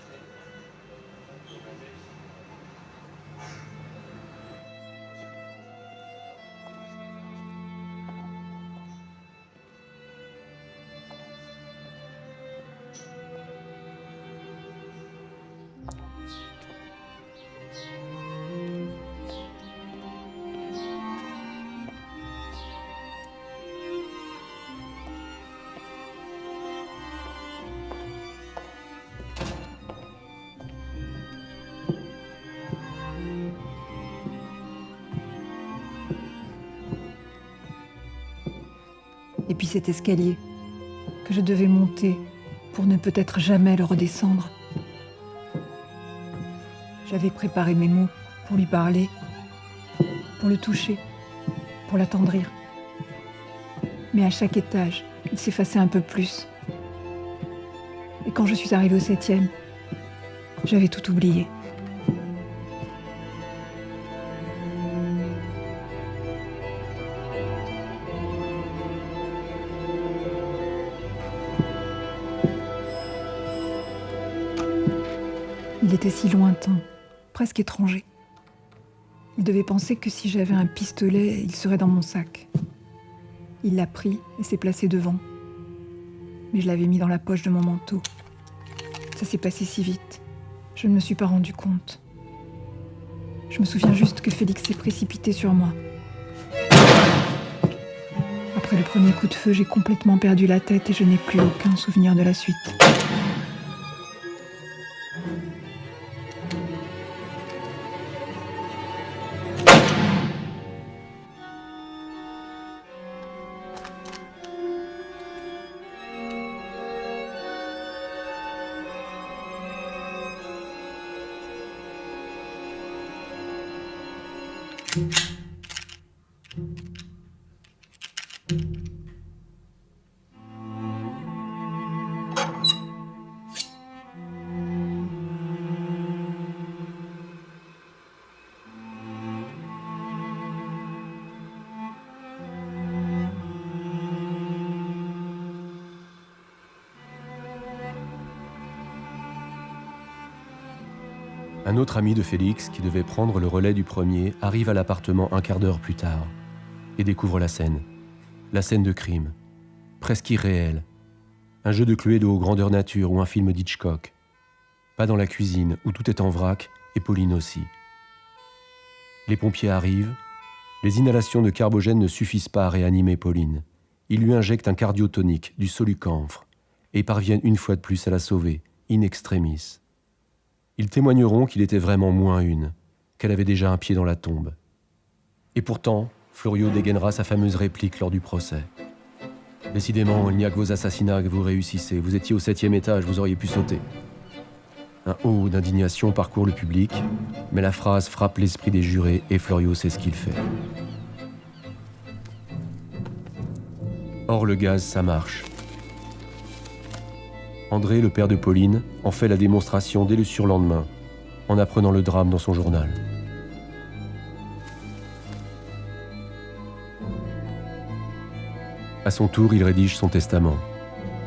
[SPEAKER 2] Et puis cet escalier que je devais monter pour ne peut-être jamais le redescendre. J'avais préparé mes mots pour lui parler, pour le toucher, pour l'attendrir. Mais à chaque étage, il s'effaçait un peu plus. Et quand je suis arrivée au 7e, j'avais tout oublié. Il était si lointain, presque étranger. Il devait penser que si j'avais un pistolet, il serait dans mon sac. Il l'a pris et s'est placé devant. Mais je l'avais mis dans la poche de mon manteau. Ça s'est passé si vite. Je ne me suis pas rendu compte. Je me souviens juste que Félix s'est précipité sur moi. Après le premier coup de feu, j'ai complètement perdu la tête et je n'ai plus aucun souvenir de la suite.
[SPEAKER 1] Un autre ami de Félix, qui devait prendre le relais du premier, arrive à l'appartement un quart d'heure plus tard et découvre la scène de crime, presque irréelle. Un jeu de Cluedo aux grandeur nature ou un film d'Hitchcock. Pas dans la cuisine, où tout est en vrac, et Pauline aussi. Les pompiers arrivent. Les inhalations de carbogène ne suffisent pas à réanimer Pauline. Ils lui injectent un cardiotonique, du solucanfre, et parviennent une fois de plus à la sauver, in extremis. Ils témoigneront qu'il était vraiment moins une, qu'elle avait déjà un pied dans la tombe. Et pourtant, Floriot dégainera sa fameuse réplique lors du procès. Décidément, il n'y a que vos assassinats que vous réussissez. Vous étiez au 7e étage, vous auriez pu sauter. Un haut d'indignation parcourt le public, mais la phrase frappe l'esprit des jurés et Floriot sait ce qu'il fait. Or, le gaz, ça marche. André, le père de Pauline, en fait la démonstration dès le surlendemain, en apprenant le drame dans son journal. À son tour, il rédige son testament.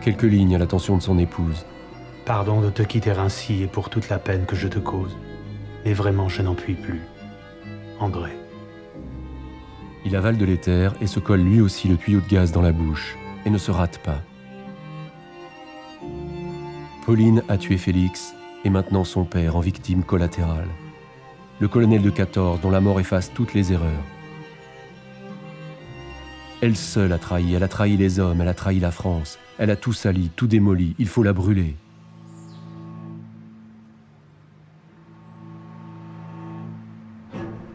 [SPEAKER 1] Quelques lignes à l'attention de son épouse.
[SPEAKER 3] Pardon de te quitter ainsi et pour toute la peine que je te cause. Mais vraiment, je n'en puis plus. André.
[SPEAKER 1] Il avale de l'éther et se colle lui aussi le tuyau de gaz dans la bouche, et ne se rate pas. Pauline a tué Félix, et maintenant son père en victime collatérale. Le colonel de 14, dont la mort efface toutes les erreurs. Elle seule a trahi, elle a trahi les hommes, elle a trahi la France. Elle a tout sali, tout démoli, il faut la brûler.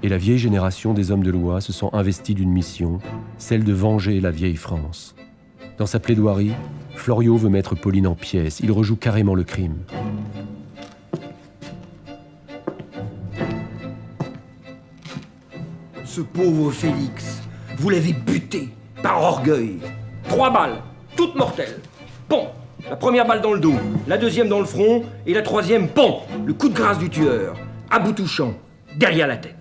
[SPEAKER 1] Et la vieille génération des hommes de loi se sent investie d'une mission, celle de venger la vieille France. Dans sa plaidoirie, Floriot veut mettre Pauline en pièces, il rejoue carrément le crime.
[SPEAKER 12] Ce pauvre Félix, vous l'avez buté par orgueil. 3 balles, toutes mortelles. Pom! La première balle dans le dos, la deuxième dans le front, et la troisième, pom! Le coup de grâce du tueur, à bout touchant, derrière la tête.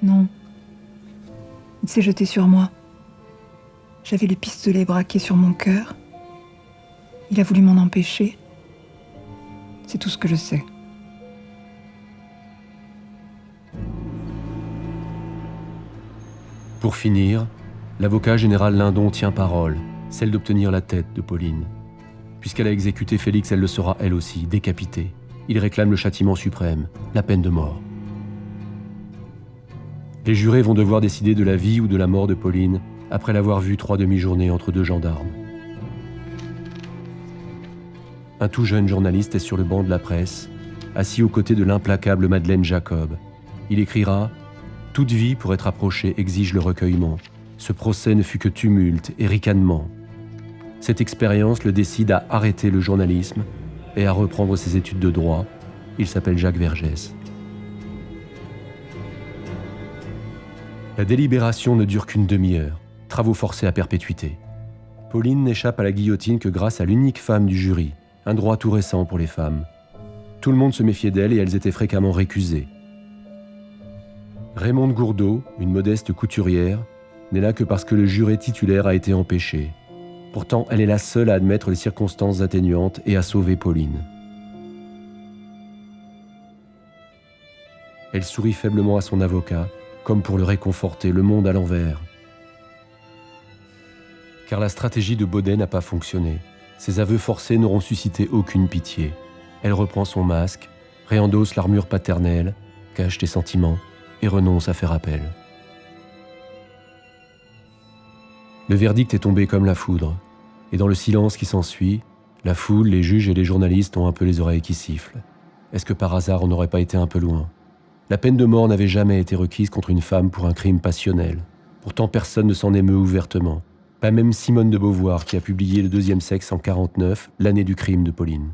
[SPEAKER 2] Non. Il s'est jeté sur moi. J'avais le pistolet braqué sur mon cœur. Il a voulu m'en empêcher. C'est tout ce que je sais.
[SPEAKER 1] Pour finir, l'avocat général Lindon tient parole, celle d'obtenir la tête de Pauline. Puisqu'elle a exécuté Félix, elle le sera elle aussi, décapitée. Il réclame le châtiment suprême, la peine de mort. Les jurés vont devoir décider de la vie ou de la mort de Pauline, après l'avoir vue 3 demi-journées entre 2 gendarmes. Un tout jeune journaliste est sur le banc de la presse, assis aux côtés de l'implacable Madeleine Jacob. Il écrira « Toute vie pour être approchée exige le recueillement. Ce procès ne fut que tumulte et ricanement. Cette expérience le décide à arrêter le journalisme et à reprendre ses études de droit. Il s'appelle Jacques Vergès. » La délibération ne dure qu'une demi-heure. Travaux forcés à perpétuité. Pauline n'échappe à la guillotine que grâce à l'unique femme du jury, un droit tout récent pour les femmes. Tout le monde se méfiait d'elle et elles étaient fréquemment récusées. Raymonde Gourdeau, une modeste couturière, n'est là que parce que le juré titulaire a été empêché. Pourtant, elle est la seule à admettre les circonstances atténuantes et à sauver Pauline. Elle sourit faiblement à son avocat, comme pour le réconforter, le monde à l'envers. Car la stratégie de Baudet n'a pas fonctionné. Ses aveux forcés n'auront suscité aucune pitié. Elle reprend son masque, réendosse l'armure paternelle, cache ses sentiments et renonce à faire appel. Le verdict est tombé comme la foudre, et dans le silence qui s'ensuit, la foule, les juges et les journalistes ont un peu les oreilles qui sifflent. Est-ce que par hasard on n'aurait pas été un peu loin ? La peine de mort n'avait jamais été requise contre une femme pour un crime passionnel. Pourtant personne ne s'en émeut ouvertement. Pas même Simone de Beauvoir qui a publié Le deuxième sexe en 1949, l'année du crime de Pauline.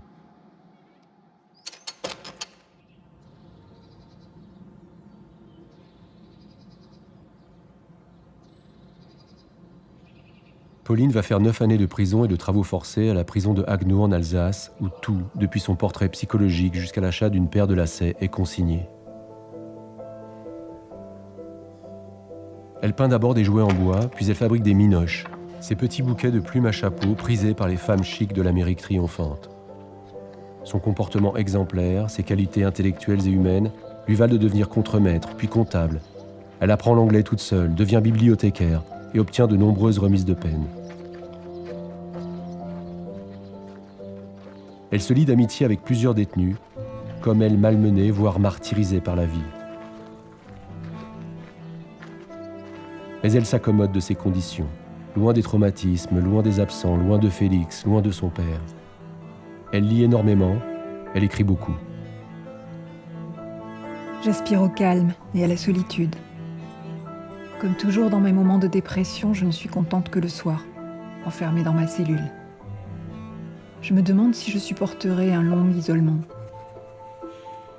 [SPEAKER 1] Pauline va faire 9 années de prison et de travaux forcés à la prison de Haguenau en Alsace, où tout, depuis son portrait psychologique jusqu'à l'achat d'une paire de lacets, est consigné. Elle peint d'abord des jouets en bois, puis elle fabrique des minoches, ces petits bouquets de plumes à chapeau prisés par les femmes chics de l'Amérique triomphante. Son comportement exemplaire, ses qualités intellectuelles et humaines lui valent de devenir contremaître, puis comptable. Elle apprend l'anglais toute seule, devient bibliothécaire et obtient de nombreuses remises de peine. Elle se lie d'amitié avec plusieurs détenus, comme elle malmenée, voire martyrisée par la vie. Mais elle s'accommode de ces conditions, loin des traumatismes, loin des absents, loin de Félix, loin de son père. Elle lit énormément, elle écrit beaucoup.
[SPEAKER 2] J'aspire au calme et à la solitude. Comme toujours dans mes moments de dépression, je ne suis contente que le soir, enfermée dans ma cellule. Je me demande si je supporterai un long isolement.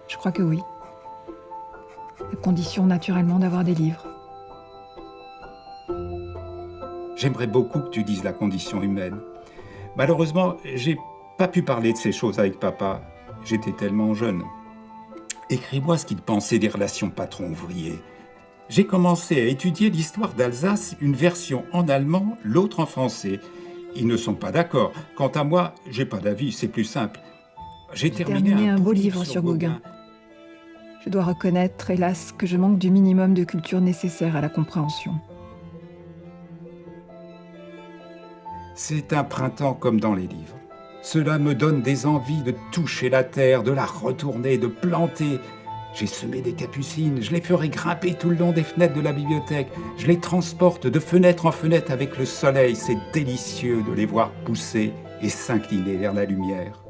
[SPEAKER 2] Je crois que oui. condition naturellement d'avoir des livres.
[SPEAKER 16] J'aimerais beaucoup que tu dises la condition humaine. Malheureusement, j'ai pas pu parler de ces choses avec papa. J'étais tellement jeune. Écris-moi ce qu'il pensait des relations patron-ouvrier. J'ai commencé à étudier l'histoire d'Alsace, une version en allemand, l'autre en français. Ils ne sont pas d'accord. Quant à moi, j'ai pas d'avis, c'est plus simple. J'ai terminé
[SPEAKER 2] un beau livre sur Gauguin. Je dois reconnaître, hélas, que je manque du minimum de culture nécessaire à la compréhension.
[SPEAKER 16] C'est un printemps comme dans les livres. Cela me donne des envies de toucher la terre, de la retourner, de planter. J'ai semé des capucines, je les ferai grimper tout le long des fenêtres de la bibliothèque. Je les transporte de fenêtre en fenêtre avec le soleil. C'est délicieux de les voir pousser et s'incliner vers la lumière.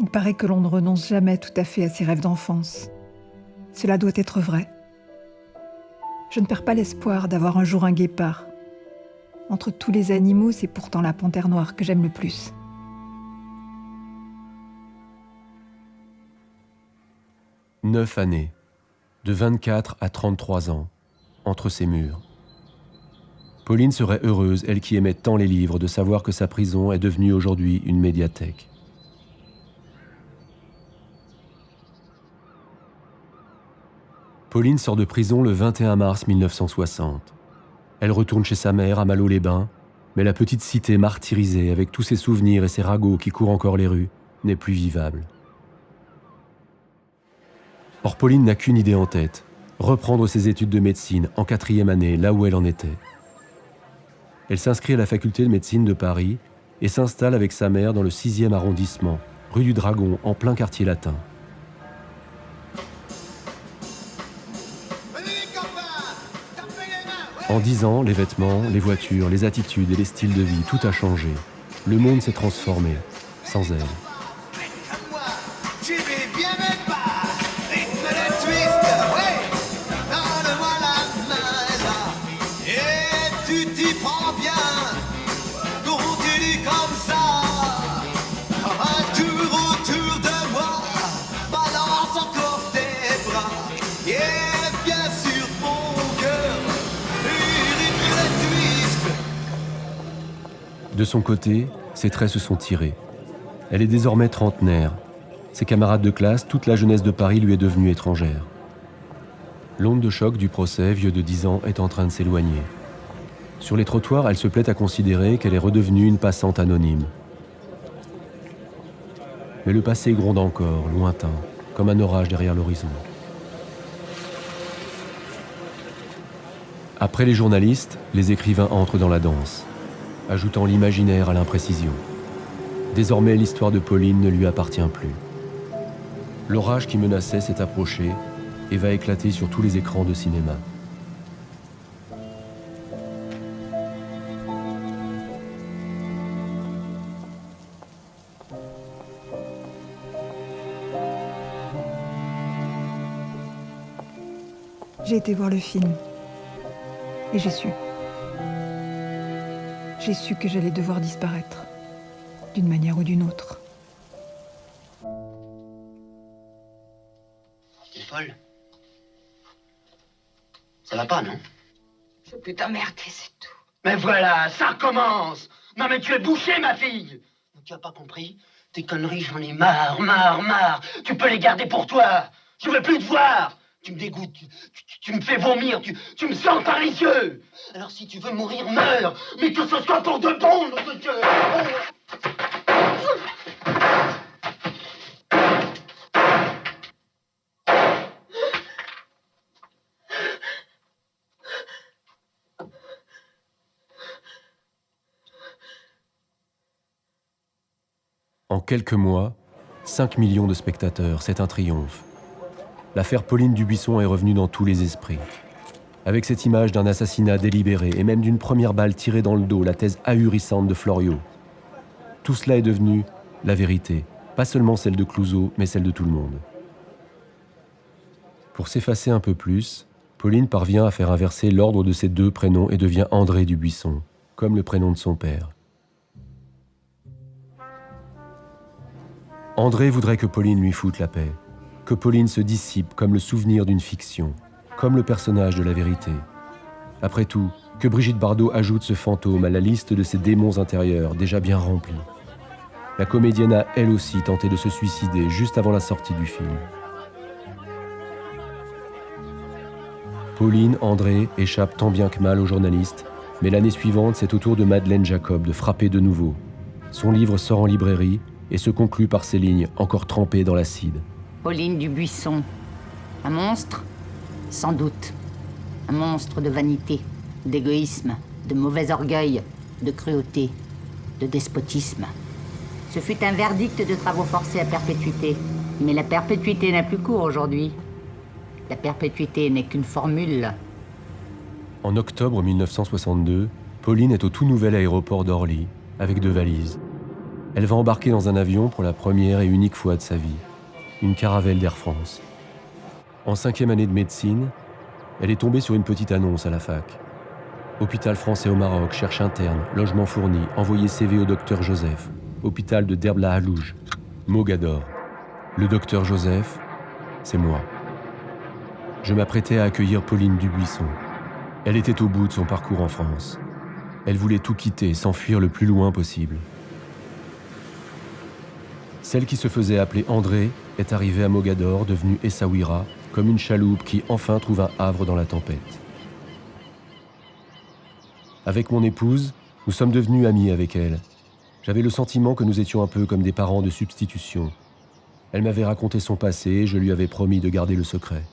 [SPEAKER 2] Il paraît que l'on ne renonce jamais tout à fait à ses rêves d'enfance. Cela doit être vrai. Je ne perds pas l'espoir d'avoir un jour un guépard. Entre tous les animaux, c'est pourtant la panthère noire que j'aime le plus.
[SPEAKER 1] « 9 années, de 24 à 33 ans, entre ces murs. Pauline serait heureuse, elle qui aimait tant les livres, de savoir que sa prison est devenue aujourd'hui une médiathèque. Pauline sort de prison le 21 mars 1960. Elle retourne chez sa mère à Malo-les-Bains, mais la petite cité martyrisée, avec tous ses souvenirs et ses ragots qui courent encore les rues, n'est plus vivable. Or, Pauline n'a qu'une idée en tête, reprendre ses études de médecine en 4e année, là où elle en était. Elle s'inscrit à la faculté de médecine de Paris et s'installe avec sa mère dans le 6e arrondissement, rue du Dragon, en plein quartier latin. En 10 ans, les vêtements, les voitures, les attitudes et les styles de vie, tout a changé. Le monde s'est transformé, sans elle. De son côté, ses traits se sont tirés. Elle est désormais trentenaire. Ses camarades de classe, toute la jeunesse de Paris lui est devenue étrangère. L'onde de choc du procès, vieux de 10 ans, est en train de s'éloigner. Sur les trottoirs, elle se plaît à considérer qu'elle est redevenue une passante anonyme. Mais le passé gronde encore, lointain, comme un orage derrière l'horizon. Après les journalistes, les écrivains entrent dans la danse, ajoutant l'imaginaire à l'imprécision. Désormais, l'histoire de Pauline ne lui appartient plus. L'orage qui menaçait s'est approché et va éclater sur tous les écrans de cinéma.
[SPEAKER 2] J'ai été voir le film et j'ai su. J'ai su que j'allais devoir disparaître, d'une manière ou d'une autre.
[SPEAKER 18] T'es folle? Ça va pas, non?
[SPEAKER 15] Je peux t'emmerder, c'est tout.
[SPEAKER 18] Mais voilà, ça recommence! Non mais tu es bouchée, ma fille! Tu as pas compris? Tes conneries, j'en ai marre, marre! Tu peux les garder pour toi! Je veux plus te voir! Tu me dégoûtes, tu me fais vomir, tu me sors par les yeux. Alors si tu veux mourir, meurs, mais que ce soit pour de bon, notre Dieu.
[SPEAKER 1] En quelques mois, 5 millions de spectateurs, c'est un triomphe. L'affaire Pauline Dubuisson est revenue dans tous les esprits. Avec cette image d'un assassinat délibéré et même d'une première balle tirée dans le dos, la thèse ahurissante de Floriot. Tout cela est devenu la vérité, pas seulement celle de Clouzot, mais celle de tout le monde. Pour s'effacer un peu plus, Pauline parvient à faire inverser l'ordre de ses deux prénoms et devient André Dubuisson, comme le prénom de son père. André voudrait que Pauline lui foute la paix, que Pauline se dissipe comme le souvenir d'une fiction, comme le personnage de la vérité. Après tout, que Brigitte Bardot ajoute ce fantôme à la liste de ses démons intérieurs déjà bien remplis. La comédienne a elle aussi tenté de se suicider juste avant la sortie du film. Pauline, André échappent tant bien que mal aux journalistes, mais l'année suivante, c'est au tour de Madeleine Jacob de frapper de nouveau. Son livre sort en librairie et se conclut par ces lignes encore trempées dans l'acide.
[SPEAKER 5] Pauline Dubuisson. Un monstre? Sans doute. Un monstre de vanité, d'égoïsme, de mauvais orgueil, de cruauté, de despotisme. Ce fut un verdict de travaux forcés à perpétuité. Mais la perpétuité n'a plus cours aujourd'hui. La perpétuité n'est qu'une formule.
[SPEAKER 1] En octobre 1962, Pauline est au tout nouvel aéroport d'Orly, avec 2 valises. Elle va embarquer dans un avion pour la première et unique fois de sa vie, une Caravelle d'Air France. En 5e année de médecine, elle est tombée sur une petite annonce à la fac. Hôpital français au Maroc, cherche interne, logement fourni, envoyé CV au docteur Joseph. Hôpital de Derb la Halouj, Mogador. Le docteur Joseph, c'est moi. Je m'apprêtais à accueillir Pauline Dubuisson. Elle était au bout de son parcours en France. Elle voulait tout quitter, s'enfuir le plus loin possible. Celle qui se faisait appeler André est arrivée à Mogador, devenue Essaouira, comme une chaloupe qui enfin trouve un havre dans la tempête. Avec mon épouse, nous sommes devenus amis avec elle. J'avais le sentiment que nous étions un peu comme des parents de substitution. Elle m'avait raconté son passé et je lui avais promis de garder le secret.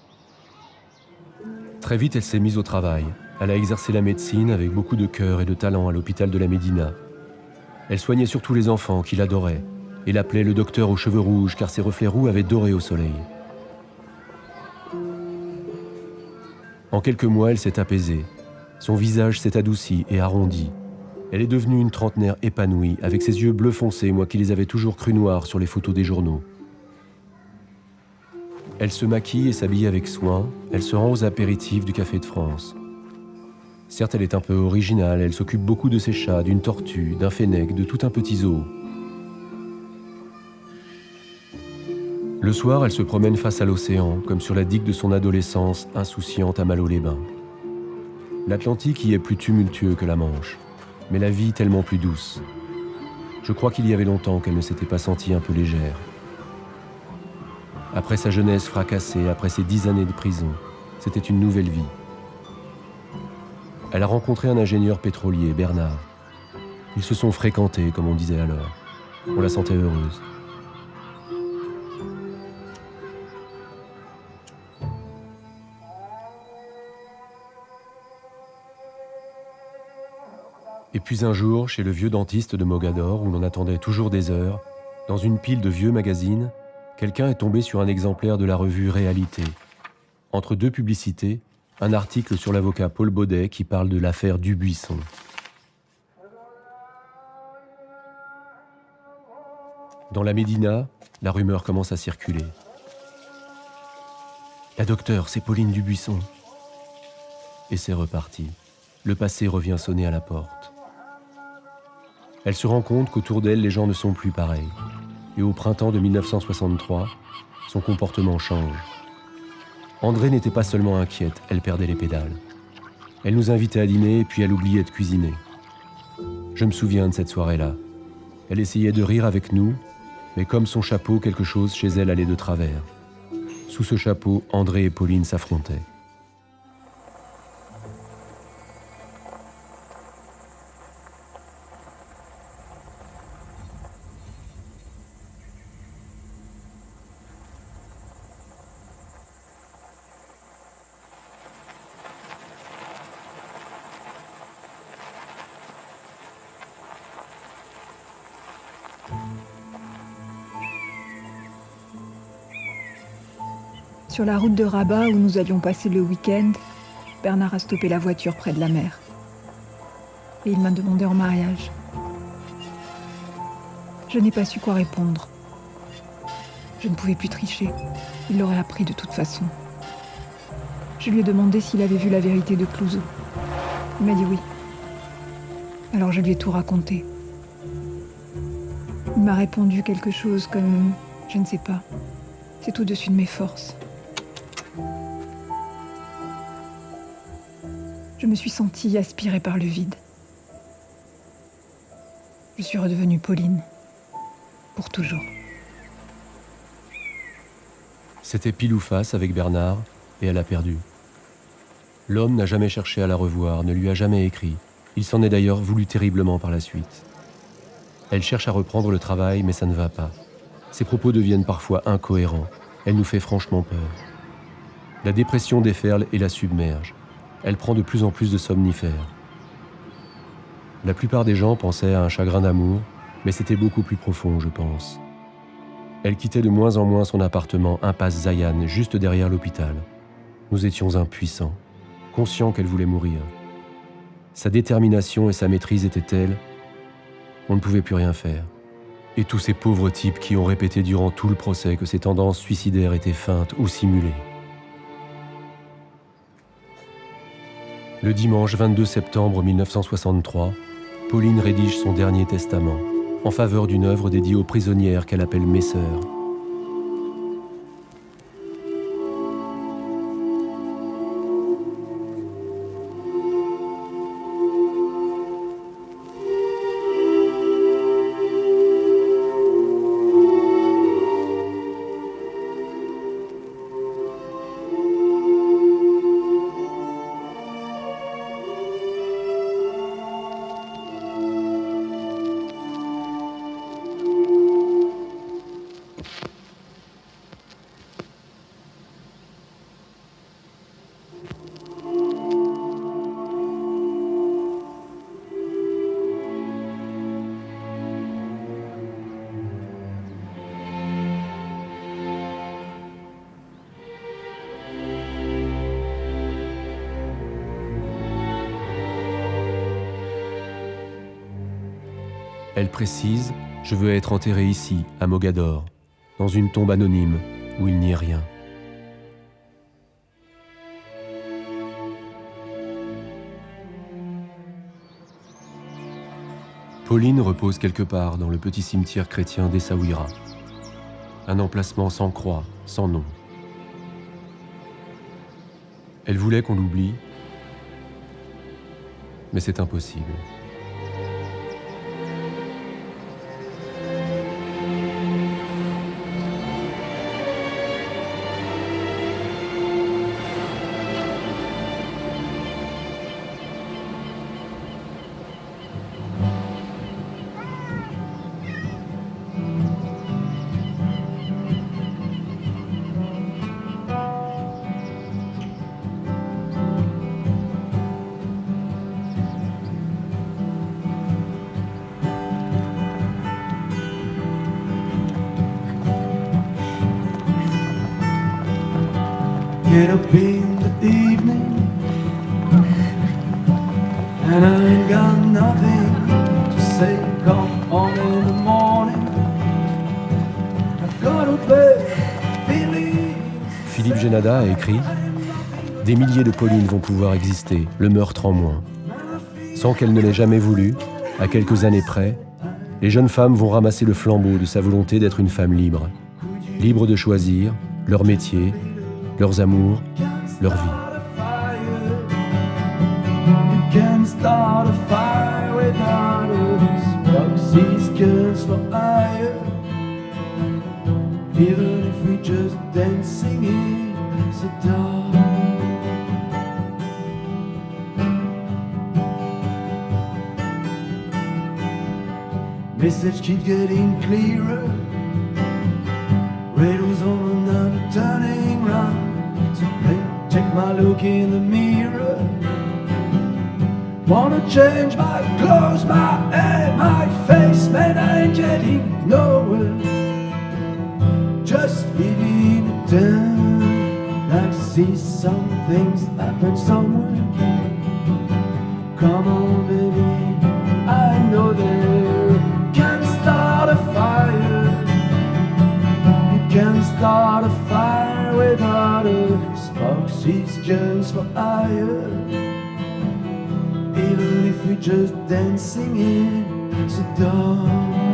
[SPEAKER 1] Très vite, elle s'est mise au travail. Elle a exercé la médecine avec beaucoup de cœur et de talent à l'hôpital de la Médina. Elle soignait surtout les enfants qui l'adoraient et l'appelait le docteur aux cheveux rouges car ses reflets roux avaient doré au soleil. En quelques mois, elle s'est apaisée. Son visage s'est adouci et arrondi. Elle est devenue une trentenaire épanouie, avec ses yeux bleu foncé, moi qui les avais toujours crus noirs sur les photos des journaux. Elle se maquille et s'habille avec soin, elle se rend aux apéritifs du Café de France. Certes, elle est un peu originale, elle s'occupe beaucoup de ses chats, d'une tortue, d'un fennec, de tout un petit zoo. Le soir, elle se promène face à l'océan, comme sur la digue de son adolescence, insouciante à Malo-les-Bains. L'Atlantique y est plus tumultueux que la Manche, mais la vie tellement plus douce. Je crois qu'il y avait longtemps qu'elle ne s'était pas sentie un peu légère. Après sa jeunesse fracassée, après ses 10 années de prison, c'était une nouvelle vie. Elle a rencontré un ingénieur pétrolier, Bernard. Ils se sont fréquentés, comme on disait alors. On la sentait heureuse. Et puis un jour, chez le vieux dentiste de Mogador, où l'on attendait toujours des heures, dans une pile de vieux magazines, quelqu'un est tombé sur un exemplaire de la revue Réalité. Entre 2 publicités, un article sur l'avocat Paul Baudet qui parle de l'affaire Dubuisson. Dans la Médina, la rumeur commence à circuler. La docteure, c'est Pauline Dubuisson. Et c'est reparti. Le passé revient sonner à la porte. Elle se rend compte qu'autour d'elle, les gens ne sont plus pareils. Et au printemps de 1963, son comportement change. André n'était pas seulement inquiète, elle perdait les pédales. Elle nous invitait à dîner, puis elle oubliait de cuisiner. Je me souviens de cette soirée-là. Elle essayait de rire avec nous, mais comme son chapeau, quelque chose chez elle allait de travers. Sous ce chapeau, André et Pauline s'affrontaient.
[SPEAKER 2] Sur la route de Rabat où nous allions passer le week-end, Bernard a stoppé la voiture près de la mer. Et il m'a demandé en mariage. Je n'ai pas su quoi répondre. Je ne pouvais plus tricher. Il l'aurait appris de toute façon. Je lui ai demandé s'il avait vu La vérité de Clouzot. Il m'a dit oui. Alors je lui ai tout raconté. Il m'a répondu quelque chose comme « je ne sais pas, c'est au-dessus de mes forces ». me suis sentie aspirée par le vide. Je suis redevenue Pauline. Pour toujours.
[SPEAKER 1] C'était pile ou face avec Bernard, et elle a perdu. L'homme n'a jamais cherché à la revoir, ne lui a jamais écrit. Il s'en est d'ailleurs voulu terriblement par la suite. Elle cherche à reprendre le travail, mais ça ne va pas. Ses propos deviennent parfois incohérents. Elle nous fait franchement peur. La dépression déferle et la submerge. Elle prend de plus en plus de somnifères. La plupart des gens pensaient à un chagrin d'amour, mais c'était beaucoup plus profond, je pense. Elle quittait de moins en moins son appartement, impasse Zayan, juste derrière l'hôpital. Nous étions impuissants, conscients qu'elle voulait mourir. Sa détermination et sa maîtrise étaient telles, on ne pouvait plus rien faire. Et tous ces pauvres types qui ont répété durant tout le procès que ses tendances suicidaires étaient feintes ou simulées. Le dimanche 22 septembre 1963, Pauline rédige son dernier testament, en faveur d'une œuvre dédiée aux prisonnières qu'elle appelle « Mes sœurs ». Elle précise « Je veux être enterrée ici, à Mogador, dans une tombe anonyme où il n'y ait rien. » Pauline repose quelque part dans le petit cimetière chrétien d'Essaouira. Un emplacement sans croix, sans nom. Elle voulait qu'on l'oublie, mais c'est impossible.
[SPEAKER 19] Get up in the evening, and I ain't got nothing to say. Come on in the morning, I've got to bed feeling.
[SPEAKER 1] Philippe Génada a écrit « Des milliers de Paulines vont pouvoir exister, le meurtre en moins. Sans qu'elle ne l'ait jamais voulu, à quelques années près, les jeunes femmes vont ramasser le flambeau de sa volonté d'être une femme libre. Libre de choisir leur métier, leurs amours, leur vie.
[SPEAKER 19] You can start a fire without us. Boxes girls for hire. Even if we just dancing in the dark. Message keeps getting clearer. Rails on and turning round. So check my look in the mirror. Wanna change my clothes, my hair, my face, man, I ain't getting nowhere. Just living in a town. I see some things happen somewhere. Come on, baby, I know there. Can start a fire. You can start a fire without a spark. She's just for hire. Even if we're just dancing in the dark.